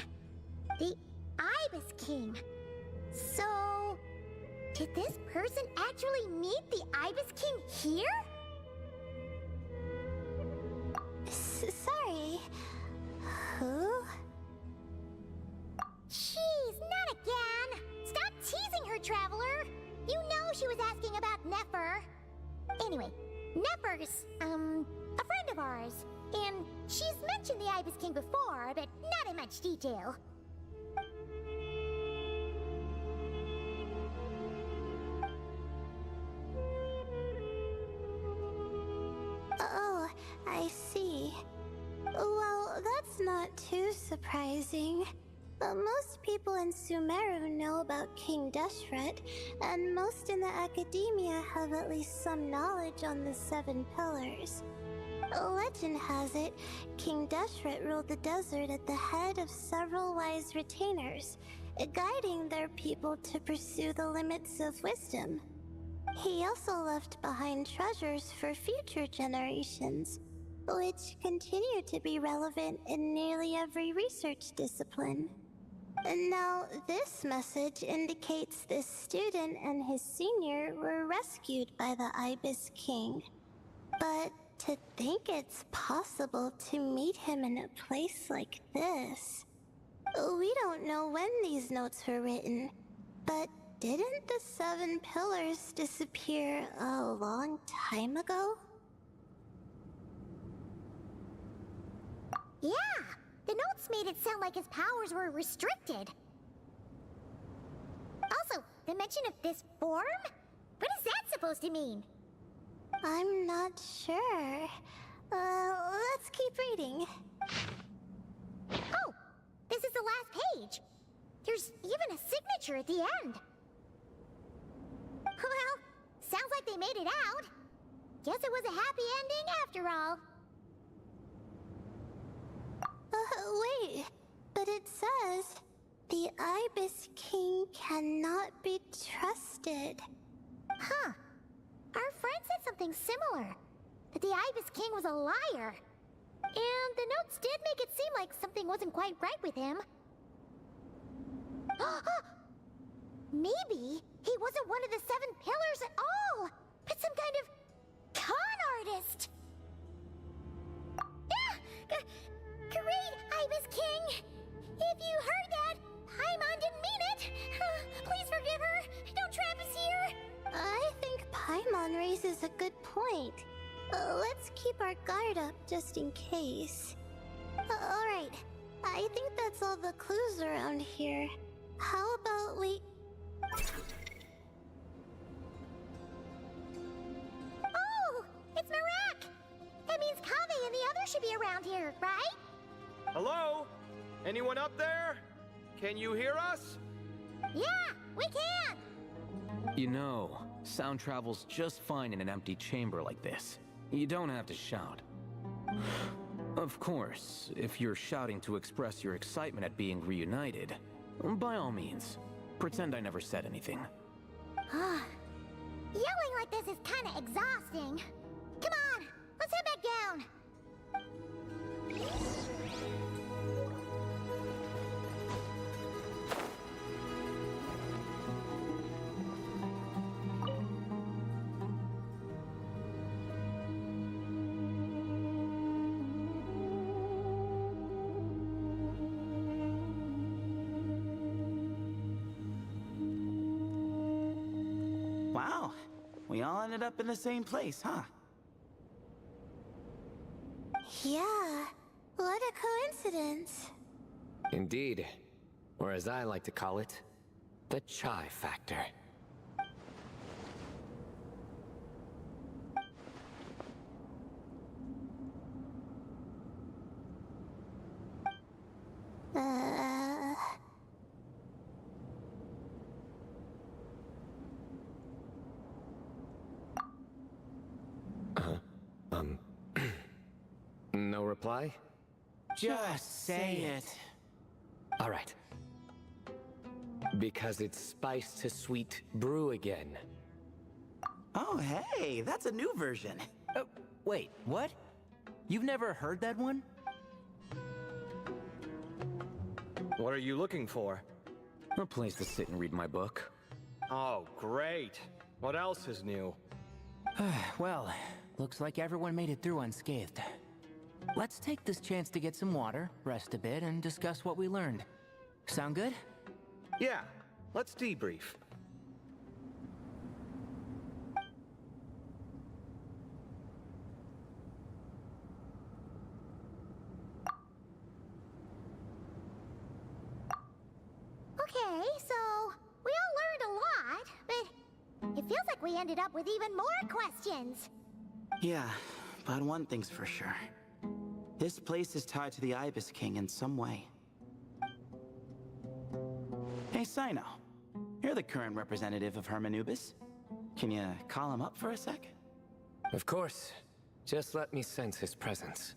The Ibis King. So... did this person actually meet the Ibis King here? Sorry. Who? Jeez, not again! Stop teasing her, Traveler! You know she was asking about Nefer. Anyway, Nefer's, a friend of ours. And she's mentioned the Ibis King before, but not in much detail. Oh, I see. Well, that's not too surprising. Most people in Sumeru know about King Deshret, and most in the academia have at least some knowledge on the 7 pillars. Legend has it, King Deshret ruled the desert at the head of several wise retainers, guiding their people to pursue the limits of wisdom. He also left behind treasures for future generations, which continue to be relevant in nearly every research discipline. Now, this message indicates this student and his senior were rescued by the Ibis King. But to think it's possible to meet him in a place like this... We don't know when these notes were written, but didn't the 7 pillars disappear a long time ago? Yeah! The notes made it sound like his powers were restricted. Also, the mention of this form? What is that supposed to mean? I'm not sure. Let's keep reading. Oh! This is the last page! There's even a signature at the end. Well, sounds like they made it out. Guess it was a happy ending after all. Wait, but it says, the Ibis King cannot be trusted. Huh. Our friend said something similar. That the Ibis King was a liar. And the notes did make it seem like something wasn't quite right with him. Maybe he wasn't one of the 7 pillars at all, but some kind of con artist. Great, Ibis King! If you heard that, Paimon didn't mean it. Please forgive her. Don't trap us here. I think Paimon raises a good point. Let's keep our guard up just in case. Alright, I think that's all the clues around here. How about we... Oh, it's Marak! That means Kaveh and the others should be around here, right? Hello? Anyone up there? Can you hear us? Yeah, we can! You know, sound travels just fine in an empty chamber like this. You don't have to shout. Of course, if you're shouting to express your excitement at being reunited, by all means, pretend I never said anything. Yelling like this is kinda exhausting. Come on, let's head back down. Wow, we all ended up in the same place, huh? Yeah, what a coincidence. Indeed. Or as I like to call it, the chai factor. No reply? Just say it. All right. Because it's spiced to sweet brew again. Oh, hey, that's a new version. Wait, what? You've never heard that one? What are you looking for? A place to sit and read my book. Oh, great. What else is new? Well, looks like everyone made it through unscathed. Let's take this chance to get some water, rest a bit, and discuss what we learned. Sound good? Yeah, let's debrief. Okay, so we all learned a lot, but it feels like we ended up with even more questions. Yeah, but one thing's for sure. This place is tied to the Ibis King in some way. Hey, Sino. You're the current representative of Hermanubis. Can you call him up for a sec? Of course. Just let me sense his presence.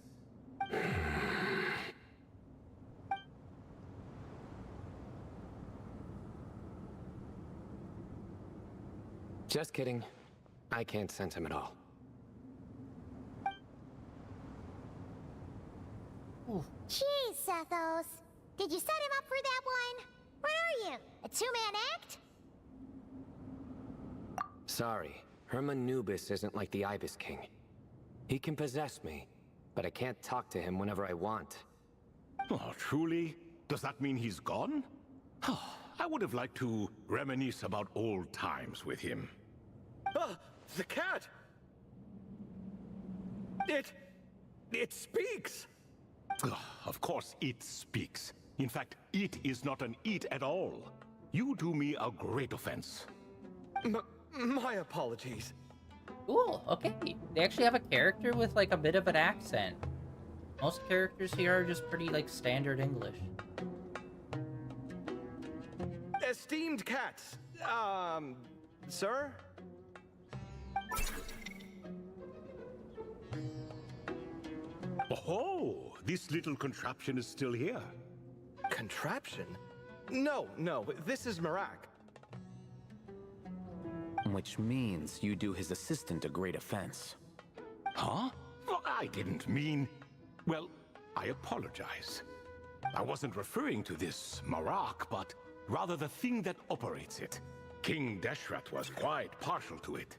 Just kidding. I can't sense him at all. Jeez, Sethos. Did you set him up for that one? What are you, a two-man act? Sorry, Hermanubis isn't like the Ibis King. He can possess me, but I can't talk to him whenever I want. Oh, truly? Does that mean he's gone? Oh, I would have liked to reminisce about old times with him. Ah, the cat! It speaks! Of course it speaks. In fact, it is not an it at all. You do me a great offense. My apologies. Cool, okay. They actually have a character with, like, a bit of an accent. Most characters here are just pretty, like, standard English. Esteemed cats, sir? Oh, this little contraption is still here. Contraption? No, this is Marak. Which means you do his assistant a great offense. Huh? Well, I didn't mean... Well, I apologize. I wasn't referring to this Marak, but rather the thing that operates it. King Deshret was quite partial to it.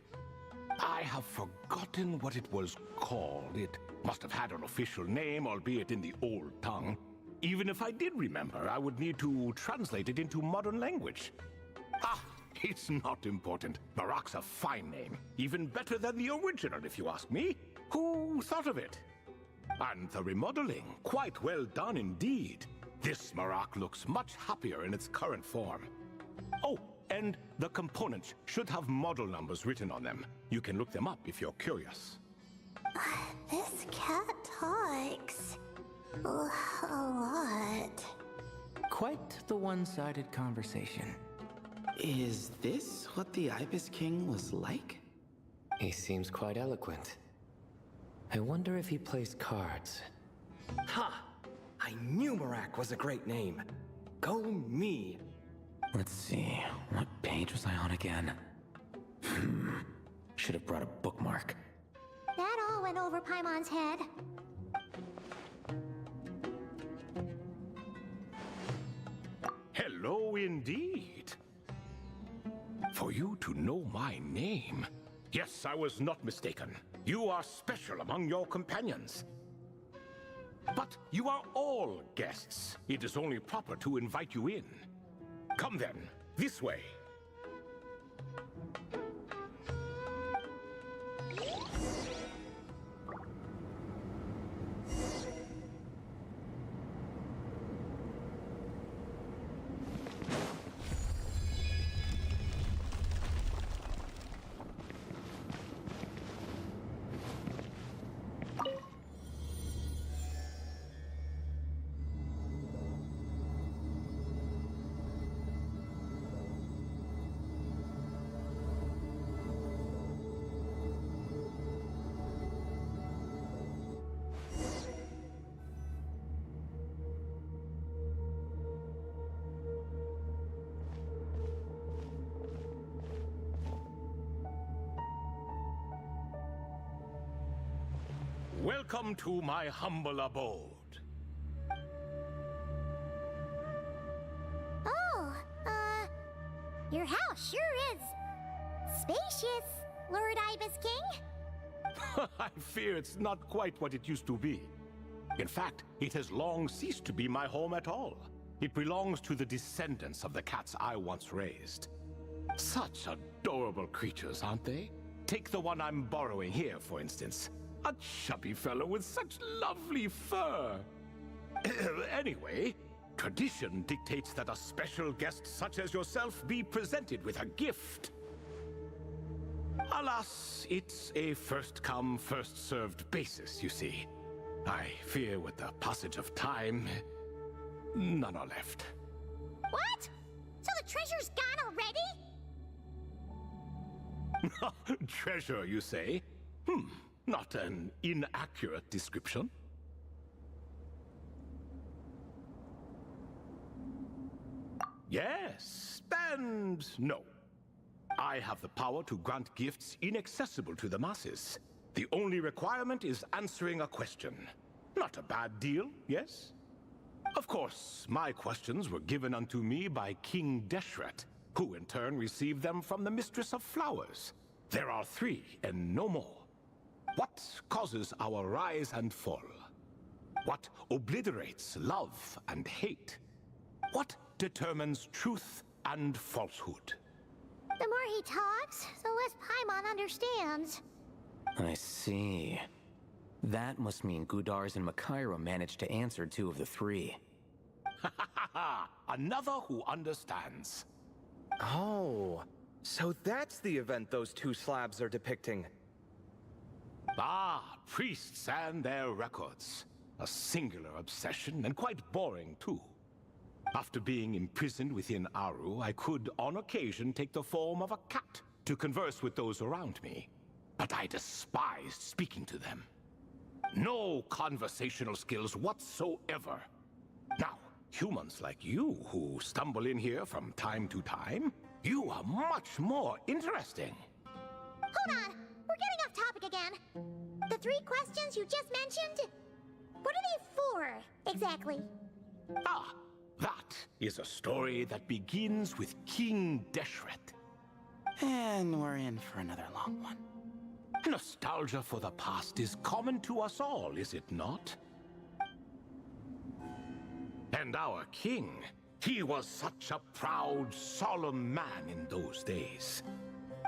I have forgotten what it was called. It must have had an official name, albeit in the old tongue. Even if I did remember, I would need to translate it into modern language. Ah, it's not important. Marak's a fine name. Even better than the original, if you ask me. Who thought of it? And the remodeling, quite well done indeed. This Marak looks much happier in its current form. Oh, and the components should have model numbers written on them. You can look them up if you're curious. This cat talks a lot. Quite the one-sided conversation. Is this what the Ibis King was like? He seems quite eloquent. I wonder if he plays cards. Ha! I knew Marak was a great name. Go me. Let's see, what page was I on again? Should have brought a bookmark. That all went over Paimon's head. Hello indeed. For you to know my name. Yes, I was not mistaken. You are special among your companions. But you are all guests. It is only proper to invite you in. Come then, this way. Welcome to my humble abode. Oh, your house sure is spacious, Lord Ibis King. I fear it's not quite what it used to be. In fact, it has long ceased to be my home at all. It belongs to the descendants of the cats I once raised. Such adorable creatures, aren't they? Take the one I'm borrowing here, for instance. A chubby fellow with such lovely fur. Anyway, tradition dictates that a special guest such as yourself be presented with a gift. Alas, it's a first-come, first-served basis, you see. I fear with the passage of time, none are left. What? So the treasure's gone already? Treasure, you say? Not an inaccurate description. Yes, and no. I have the power to grant gifts inaccessible to the masses. The only requirement is answering a question. Not a bad deal, yes? Of course, my questions were given unto me by King Deshret, who in turn received them from the Mistress of Flowers. There are 3 and no more. What causes our rise and fall? What obliterates love and hate? What determines truth and falsehood? The more he talks, the less Paimon understands. I see. That must mean Gudars and Makaira managed to answer 2 of the 3. Another who understands. Oh, so that's the event those 2 slabs are depicting. Ah, priests and their records. A singular obsession, and quite boring, too. After being imprisoned within Aru, I could, on occasion, take the form of a cat to converse with those around me. But I despised speaking to them. No conversational skills whatsoever. Now, humans like you who stumble in here from time to time, you are much more interesting. Hold on, we're getting off topic again. The 3 questions you just mentioned? What are they for, exactly? Ah, that is a story that begins with King Deshret. And we're in for another long one. Nostalgia for the past is common to us all, is it not? And our king, he was such a proud, solemn man in those days.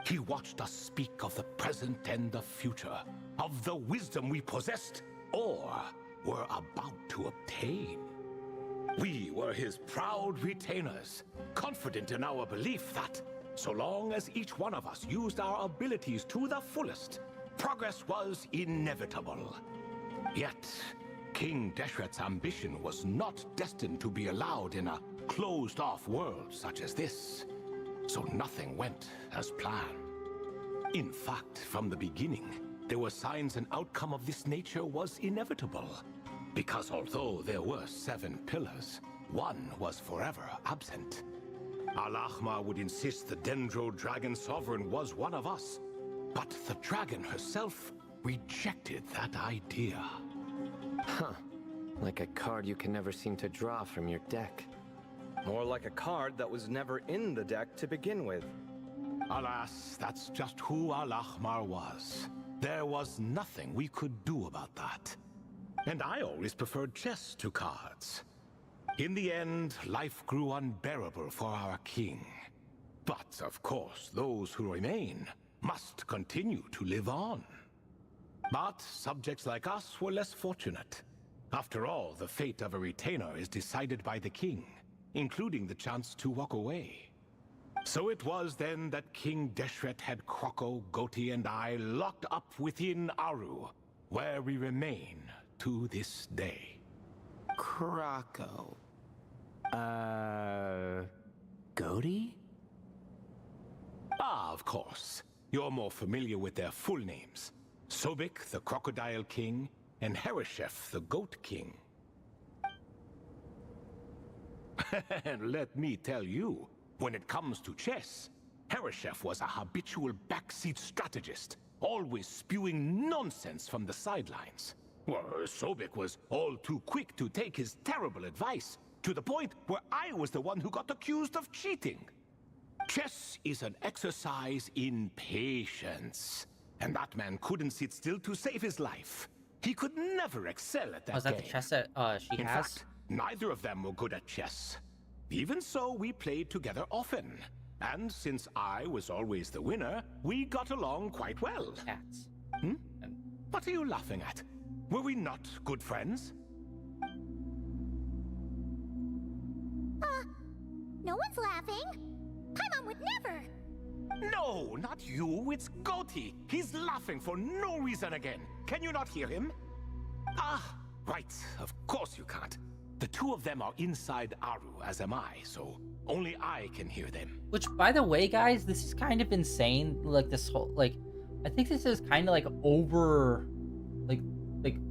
He watched us speak of the present and the future, of the wisdom we possessed or were about to obtain. We were his proud retainers, confident in our belief that, so long as each one of us used our abilities to the fullest, progress was inevitable. Yet, King Deshret's ambition was not destined to be allowed in a closed-off world such as this. So nothing went as planned. In fact, from the beginning, there were signs an outcome of this nature was inevitable. Because although there were 7 pillars, one was forever absent. Al-Ahmar would insist the Dendro Dragon Sovereign was one of us. But the dragon herself rejected that idea. Huh. Like a card you can never seem to draw from your deck. More like a card that was never in the deck to begin with. Alas, that's just who Al-Ahmar was. There was nothing we could do about that. And I always preferred chess to cards. In the end, life grew unbearable for our king. But, of course, those who remain must continue to live on. But subjects like us were less fortunate. After all, the fate of a retainer is decided by the king, including the chance to walk away. So it was then that King Deshret had Kroko, Goti, and I locked up within Aru, where we remain to this day. Kroko. Goti? Ah, of course. You're more familiar with their full names. Sobek, the Crocodile King, and Hereshef, the Goat King. And let me tell you, when it comes to chess, Hereshef was a habitual backseat strategist, always spewing nonsense from the sidelines. Well, Sobek was all too quick to take his terrible advice, to the point where I was the one who got accused of cheating. Chess is an exercise in patience, and that man couldn't sit still to save his life. He could never excel at that Was that game. the chess that she In has? fact, neither of them were good at chess. Even so, we played together often. And since I was always the winner, we got along quite well. Cats. What are you laughing at? Were we not good friends? No one's laughing. Paimon would never. No, not you. It's Goti. He's laughing for no reason again. Can you not hear him? Ah, right. Of course you can't. The two of them are inside Aru, as am I, so only I can hear them. Which, by the way, guys, this is kind of insane. Like, this whole, like, I think this is kind of like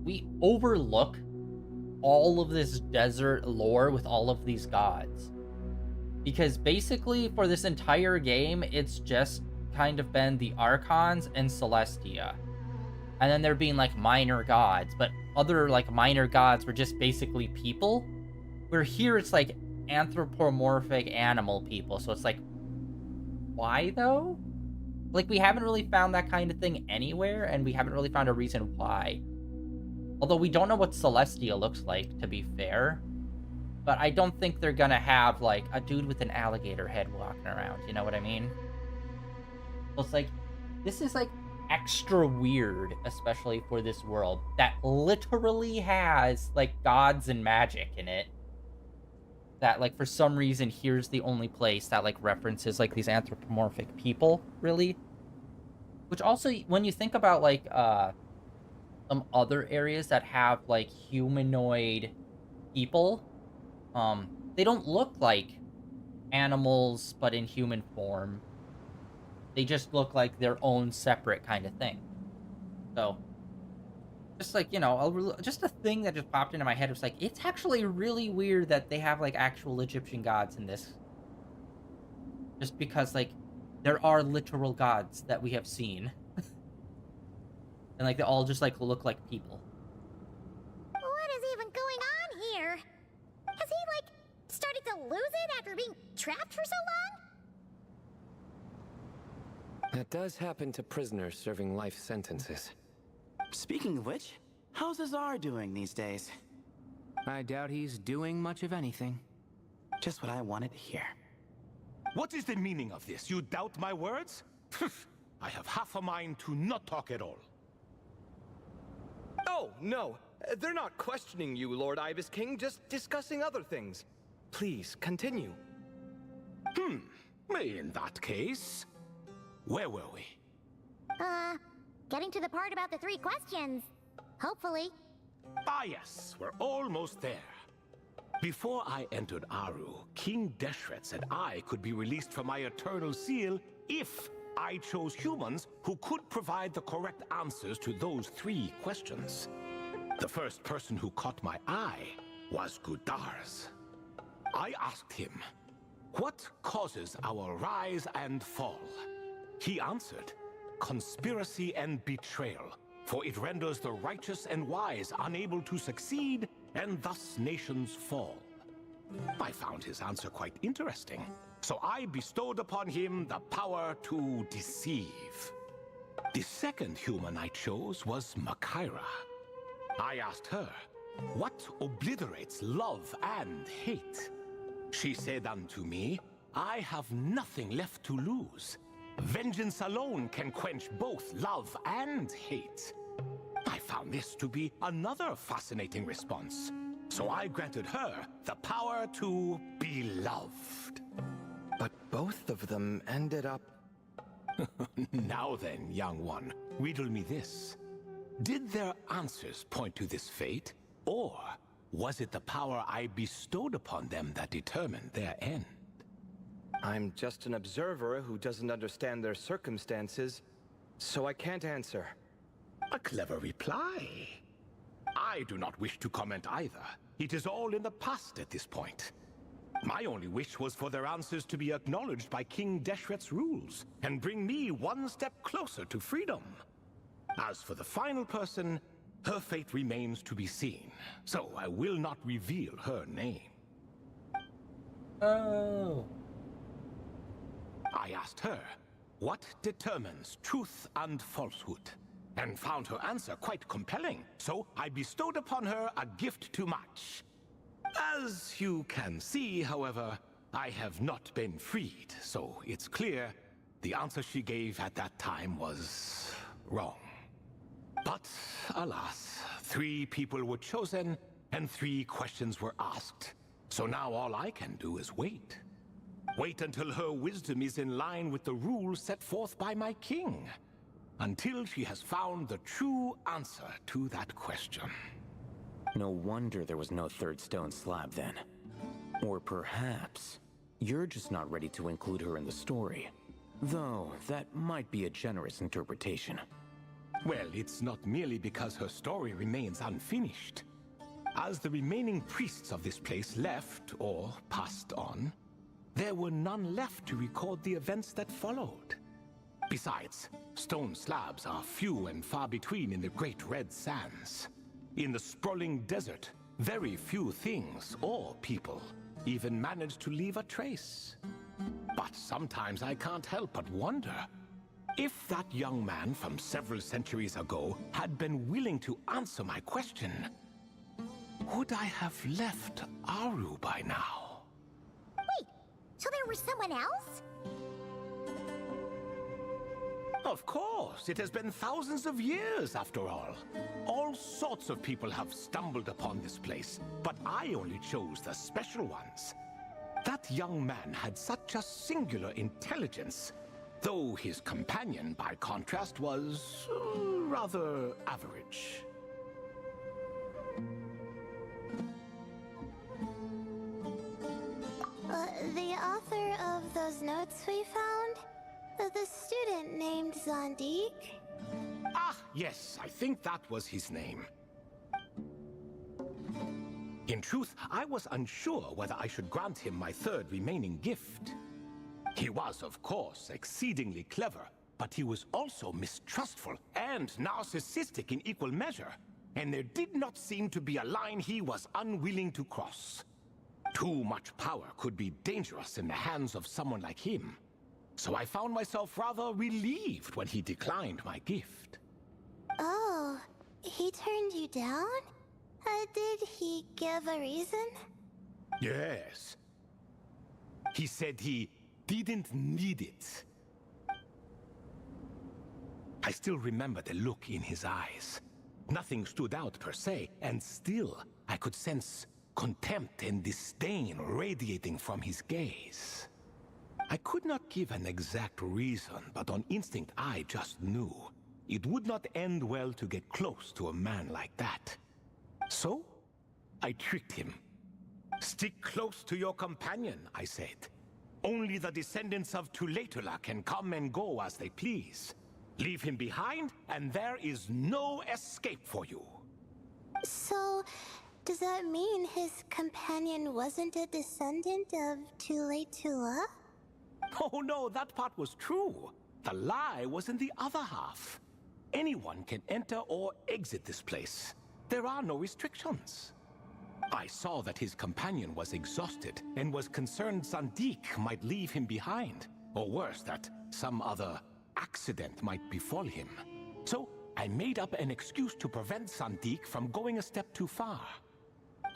we overlook all of this desert lore with all of these gods. Because basically, for this entire game, it's just kind of been the archons and Celestia. And then there being, like, minor gods, but other, like, minor gods were just basically people. Where here it's, like, anthropomorphic animal people, so it's like, why, though? Like, we haven't really found that kind of thing anywhere, and we haven't really found a reason why. Although we don't know what Celestia looks like, to be fair. But I don't think they're gonna have, like, a dude with an alligator head walking around, you know what I mean? So it's like, this is, like, extra weird, especially for this world, that literally has, like, gods and magic in it. That, like, for some reason, here's the only place that, like, references, like, these anthropomorphic people, really. Which also, when you think about, like, some other areas that have, like, humanoid people, they don't look like animals, but in human form. They just look like their own separate kind of thing. So, just like, you know, just a thing that just popped into my head was like, it's actually really weird that they have, like, actual Egyptian gods in this. Just because, like, there are literal gods that we have seen. And, like, they all just, like, look like people. What is even going on here? Has he, like, started to lose it after being trapped for so long? That does happen to prisoners serving life sentences. Speaking of which, how's Azar doing these days? I doubt he's doing much of anything. Just what I wanted to hear. What is the meaning of this? You doubt my words? I have half a mind to not talk at all. Oh, no. They're not questioning you, Lord Ibis King, just discussing other things. Please, continue. In that case, where were we? Getting to the part about the 3 questions. Hopefully. Ah, yes, we're almost there. Before I entered Aru, King Deshret said I could be released from my eternal seal if I chose humans who could provide the correct answers to those 3 questions. The first person who caught my eye was Gudars. I asked him, what causes our rise and fall? He answered, conspiracy and betrayal, for it renders the righteous and wise unable to succeed, and thus nations fall. I found his answer quite interesting, so I bestowed upon him the power to deceive. The second human I chose was Makira. I asked her, what obliterates love and hate? She said unto me, I have nothing left to lose. Vengeance alone can quench both love and hate. I found this to be another fascinating response, so I granted her the power to be loved. But both of them ended up... Now then, young one, riddle me this. Did their answers point to this fate, or was it the power I bestowed upon them that determined their end? I'm just an observer who doesn't understand their circumstances, so I can't answer. A clever reply. I do not wish to comment either. It is all in the past at this point. My only wish was for their answers to be acknowledged by King Deshret's rules, and bring me one step closer to freedom. As for the final person, her fate remains to be seen, so I will not reveal her name. Oh. I asked her, what determines truth and falsehood? And found her answer quite compelling, so I bestowed upon her a gift to match. As you can see, however, I have not been freed, so it's clear the answer she gave at that time was wrong. But, alas, 3 people were chosen, and 3 questions were asked. So now all I can do is wait. Wait until her wisdom is in line with the rules set forth by my king. Until she has found the true answer to that question. No wonder there was no third stone slab then. Or perhaps you're just not ready to include her in the story. Though, that might be a generous interpretation. Well, it's not merely because her story remains unfinished. As the remaining priests of this place left, or passed on, there were none left to record the events that followed. Besides, stone slabs are few and far between in the Great Red Sands. In the sprawling desert, very few things or people even manage to leave a trace. But sometimes I can't help but wonder, if that young man from several centuries ago had been willing to answer my question, would I have left Aru by now? Wait, so there was someone else? Of course, it has been thousands of years after all. All sorts of people have stumbled upon this place, but I only chose the special ones. That young man had such a singular intelligence, though his companion, by contrast, was rather average. The author of those notes we found? The student named Zondik? Ah, yes, I think that was his name. In truth, I was unsure whether I should grant him my third remaining gift. He was, of course, exceedingly clever, but he was also mistrustful and narcissistic in equal measure, and there did not seem to be a line he was unwilling to cross. Too much power could be dangerous in the hands of someone like him. So I found myself rather relieved when he declined my gift. Oh, he turned you down? Did he give a reason? Yes. He said he didn't need it. I still remember the look in his eyes. Nothing stood out per se, and still I could sense contempt and disdain radiating from his gaze. I could not give an exact reason, but on instinct I just knew it would not end well to get close to a man like that. So, I tricked him. Stick close to your companion, I said. Only the descendants of Tulatula can come and go as they please. Leave him behind, and there is no escape for you. So, Does that mean his companion wasn't a descendant of Tula? Oh no, that part was true. The lie was in the other half. Anyone can enter or exit this place. There are no restrictions. I saw that his companion was exhausted and was concerned Sandik might leave him behind. Or worse, that some other accident might befall him. So I made up an excuse to prevent Sandik from going a step too far.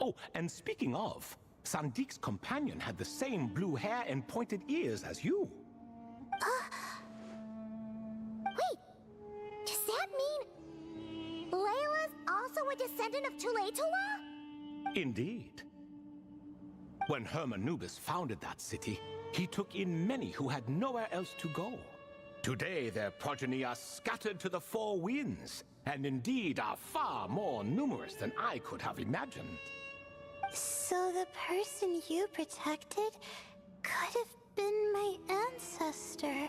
Oh, and speaking of, Sandik's companion had the same blue hair and pointed ears as you. Wait, does that mean Layla's also a descendant of Tula? Indeed. When Hermanubis founded that city, he took in many who had nowhere else to go. Today, their progeny are scattered to the four winds, and indeed are far more numerous than I could have imagined. So the person you protected could have been my ancestor.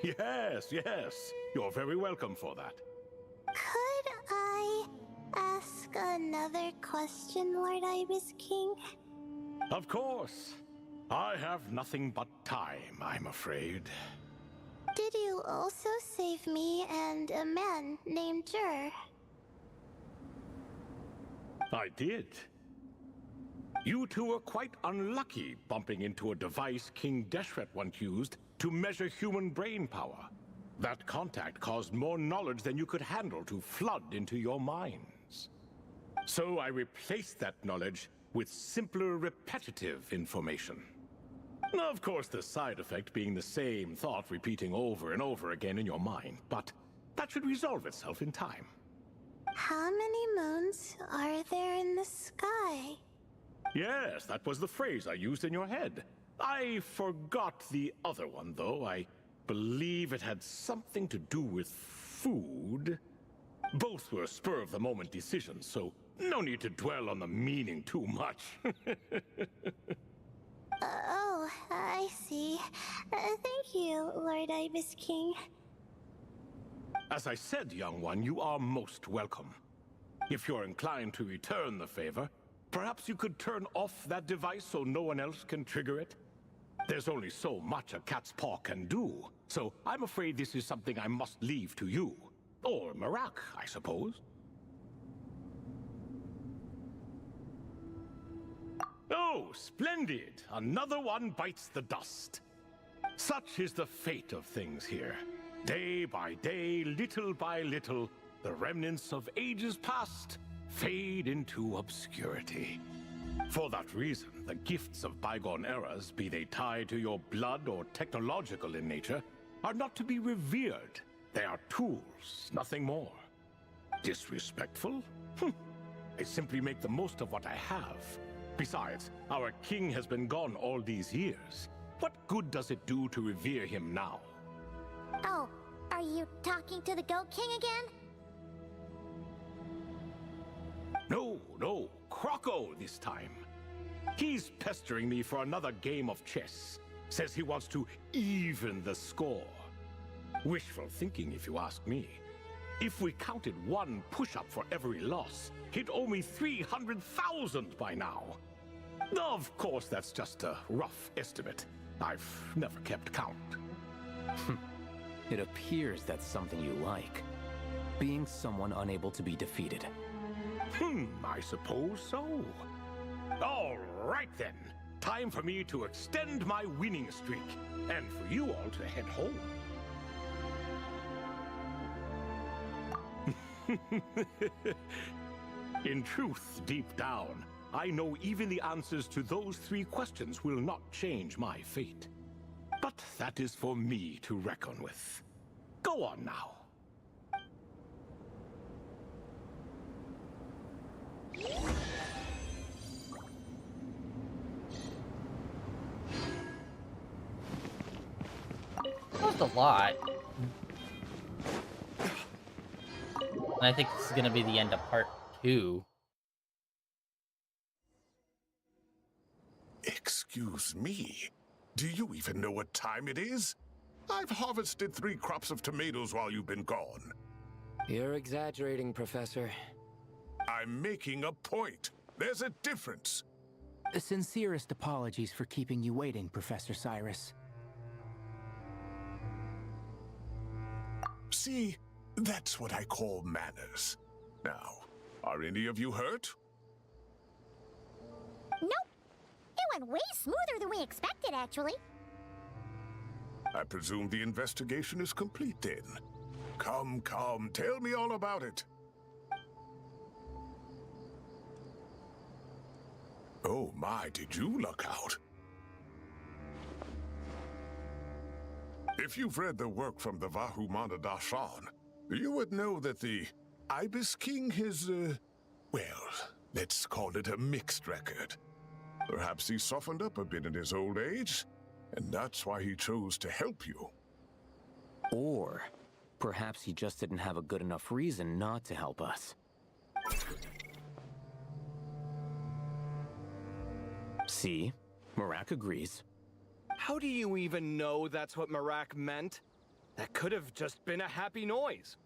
Yes, yes. You're very welcome for that. Could I ask another question, Lord Ibis King? Of course. I have nothing but time, I'm afraid. Did you also save me and a man named Jur? I did. You two were quite unlucky bumping into a device King Deshret once used to measure human brain power. That contact caused more knowledge than you could handle to flood into your minds. So I replaced that knowledge with simpler, repetitive information. Of course, the side effect being the same thought repeating over and over again in your mind, but that should resolve itself in time. How many moons are there in the sky? Yes, that was the phrase I used in your head. I forgot the other one, though. I believe it had something to do with food. Both were spur-of-the-moment decisions, so no need to dwell on the meaning too much. Oh, I see. Thank you, Lord Ibis King. As I said, young one, you are most welcome. If you're inclined to return the favor, perhaps you could turn off that device so no one else can trigger it? There's only so much a cat's paw can do, so I'm afraid this is something I must leave to you. Or Marak, I suppose. Oh, splendid! Another one bites the dust. Such is the fate of things here. Day by day, little by little, the remnants of ages past fade into obscurity. For that reason, the gifts of bygone eras, be they tied to your blood or technological in nature, are not to be revered. They are tools, nothing more. Disrespectful? I simply make the most of what I have. Besides, our king has been gone all these years. What good does it do to revere him now? Oh, are you talking to the Goat King again? No, Croco this time. He's pestering me for another game of chess. Says he wants to even the score. Wishful thinking, if you ask me. If we counted one push-up for every loss, he'd owe me 300,000 by now. Of course, that's just a rough estimate. I've never kept count. It appears that's something you like. Being someone unable to be defeated. I suppose so. All right then. Time for me to extend my winning streak, and for you all to head home. In truth, deep down, I know even the answers to those 3 questions will not change my fate. But that is for me to reckon with. Go on now. That was a lot. And I think this is gonna be the end of part 2. Excuse me. Do you even know what time it is? I've harvested 3 crops of tomatoes while you've been gone. You're exaggerating, Professor. I'm making a point. There's a difference. Sincerest apologies for keeping you waiting, Professor Cyrus. See, that's what I call manners. Now, are any of you hurt? Nope. It went way smoother than we expected, actually. I presume the investigation is complete then. Come, tell me all about it. Oh my, did you luck out? If you've read the work from the Vahumana Dashan, you would know that the Ibis King has, well, let's call it a mixed record. Perhaps he softened up a bit in his old age, and that's why he chose to help you. Or perhaps he just didn't have a good enough reason not to help us. See? Marak agrees. How do you even know that's what Marak meant? That could have just been a happy noise.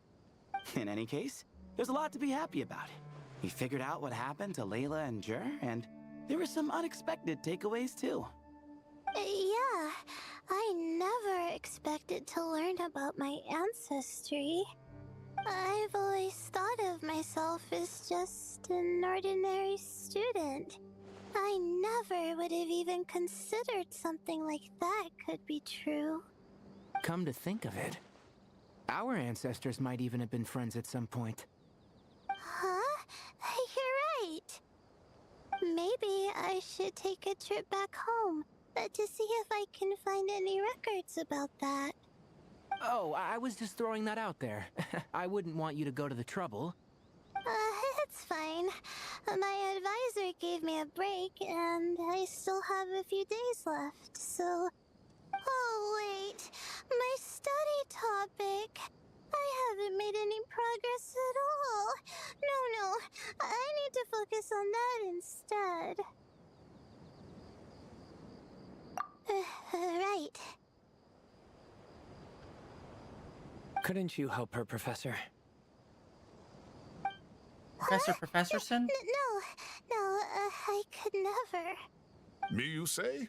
In any case, there's a lot to be happy about. We figured out what happened to Layla and Jur, and there were some unexpected takeaways too. Yeah, I never expected to learn about my ancestry. I've always thought of myself as just an ordinary student. I never would have even considered something like that could be true. Come to think of it, our ancestors might even have been friends at some point. Huh? You're right. Maybe I should take a trip back home to see if I can find any records about that. Oh, I was just throwing that out there. I wouldn't want you to go to the trouble. It's fine. My advisor gave me a break, and I still have a few days left, so... Oh, wait. My study topic. I haven't made any progress at all. No. I need to focus on that instead. Right. Couldn't you help her, Professor? Professorson? No, I could never. Me, you say?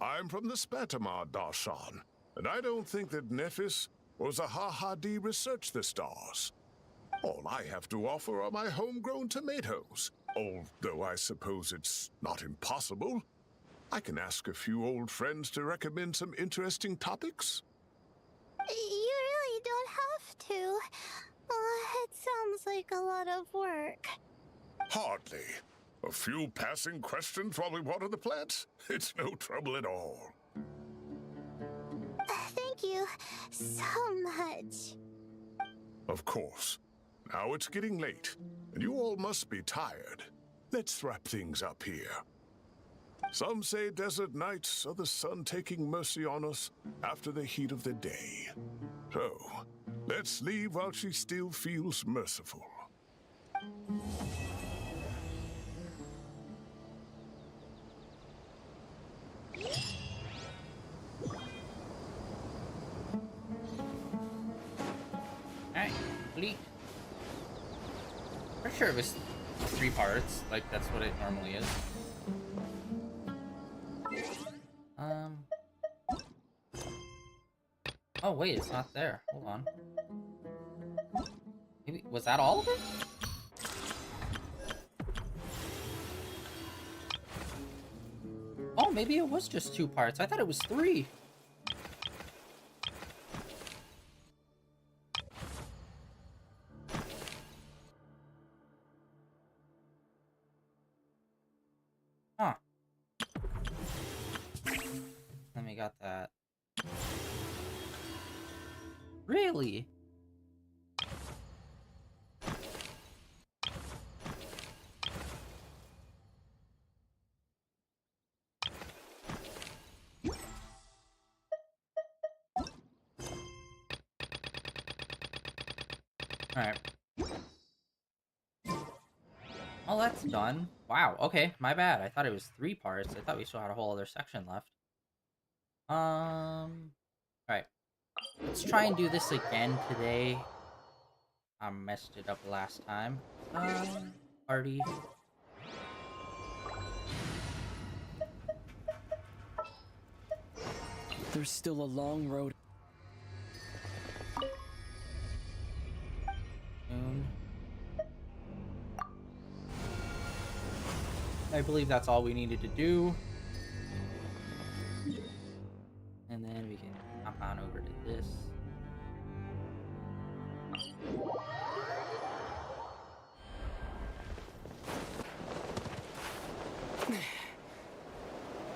I'm from the Spatamar Darshan, and I don't think that Nephis or Zahahadi researched the stars. All I have to offer are my homegrown tomatoes, although I suppose it's not impossible. I can ask a few old friends to recommend some interesting topics. You really don't have to. It sounds like a lot of work. Hardly. A few passing questions while we water the plants? It's no trouble at all. Thank you so much. Of course. Now it's getting late, and you all must be tired. Let's wrap things up here. Some say desert nights are the sun taking mercy on us after the heat of the day. So, let's leave while she still feels merciful. Alright, complete. For sure it was 3 parts, like that's what it normally is. Oh wait, it's not there. Hold on. Maybe, was that all of it? Oh, maybe it was just 2 parts. I thought it was 3. Huh. Let me got that. Really? Alright. Oh, that's done. Wow, okay, my bad. I thought it was 3 parts. I thought we still had a whole other section left. Alright. Let's try and do this again today. I messed it up last time. party. There's still a long road. I believe that's all we needed to do. And then we can hop on over to this.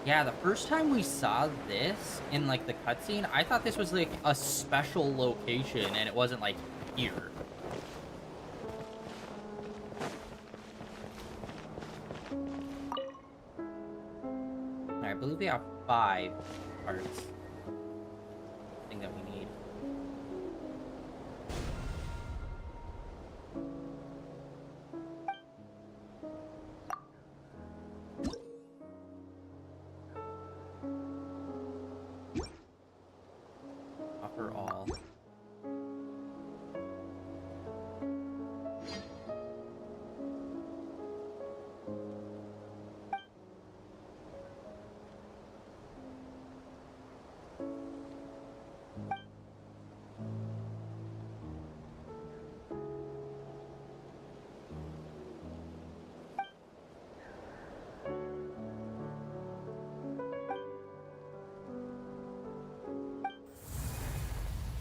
Yeah, the first time we saw this in like the cutscene, I thought this was like a special location and it wasn't like here. I believe we have 5 parts. Thing that we need. Offer all.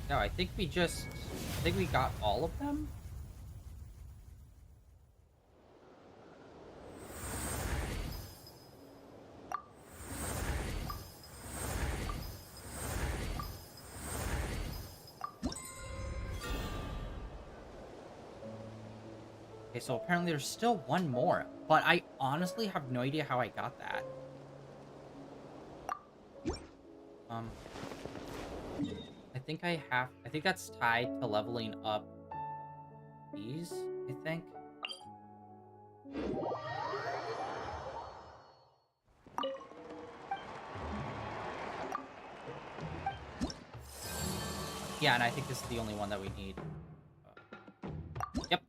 No, I think we got all of them. Okay, so apparently there's still one more, but I honestly have no idea how I got that. I think that's tied to leveling up these, I think. Yeah, and I think this is the only one that we need. Yep.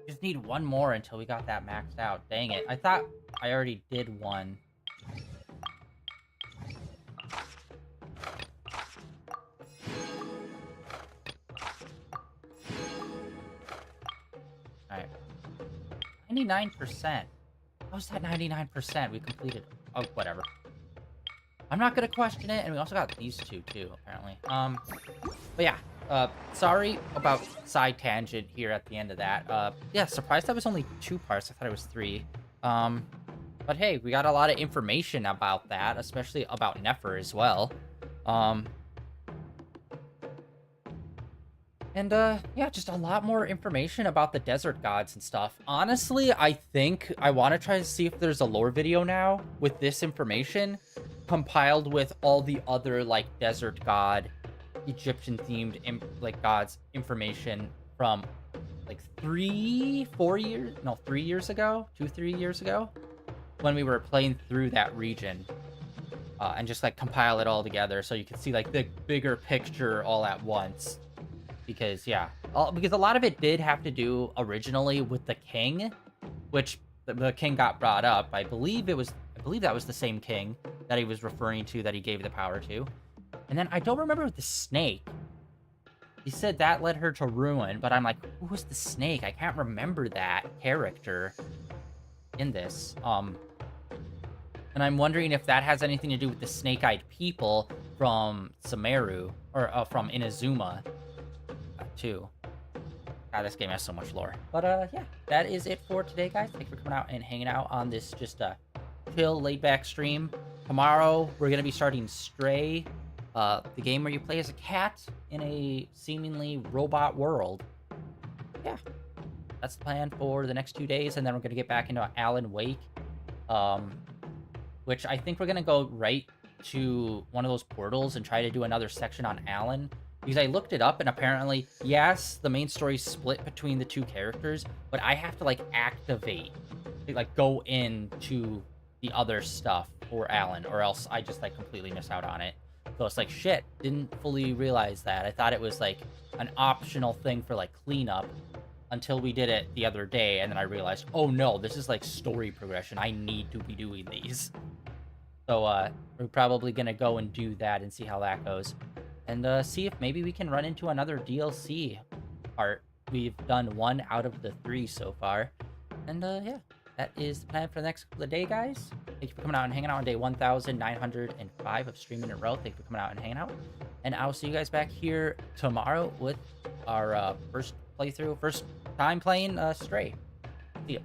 Just need one more until we got that maxed out. Dang it. I thought I already did one. Alright. 99%. How's that 99%? We completed. Oh, whatever. I'm not gonna question it, and we also got these two too, apparently. But yeah, sorry about side tangent here at the end of that. Yeah, surprised that was only 2 parts. I thought it was 3. But hey, we got a lot of information about that, especially about Nefer as well. And yeah, just a lot more information about the desert gods and stuff. Honestly, I think I want to try to see if there's a lore video now with this information compiled with all the other like desert god, Egyptian themed like gods information from like 3 years ago, 2-3 years ago, when we were playing through that region, and just like compile it all together so you can see like the bigger picture all at once. Because yeah, because a lot of it did have to do originally with the king, which the king got brought up. I believe that was the same king that he was referring to, that he gave the power to. And then I don't remember with the snake. He said that led her to ruin, but I'm like, who was the snake? I can't remember that character in this. And I'm wondering if that has anything to do with the snake-eyed people from Sumeru, or from Inazuma, too. God, this game has so much lore. But yeah, that is it for today, guys. Thanks for coming out and hanging out on this just chill, laid-back stream. Tomorrow, we're going to be starting Stray, the game where you play as a cat in a seemingly robot world. Yeah, that's the plan for the next 2 days, and then we're going to get back into Alan Wake, which I think we're going to go right to one of those portals and try to do another section on Alan. Because I looked it up, and apparently, yes, the main story's split between the 2 characters, but I have to, like, activate, like, go into the other stuff for Alan, or else I just, like, completely miss out on it. So it's like, shit, didn't fully realize that. I thought it was like an optional thing for like cleanup until we did it the other day, and then I realized, oh no, this is like story progression. I need to be doing these. So we're probably gonna go and do that and see how that goes. And see if maybe we can run into another DLC part. We've done 1 out of the 3 so far. And yeah, that is the plan for the next couple of days, guys. Thank you for coming out and hanging out on day 1905 of streaming in a row. Thank you for coming out and hanging out. And I'll see you guys back here tomorrow with our first playthrough, first time playing Stray. See ya.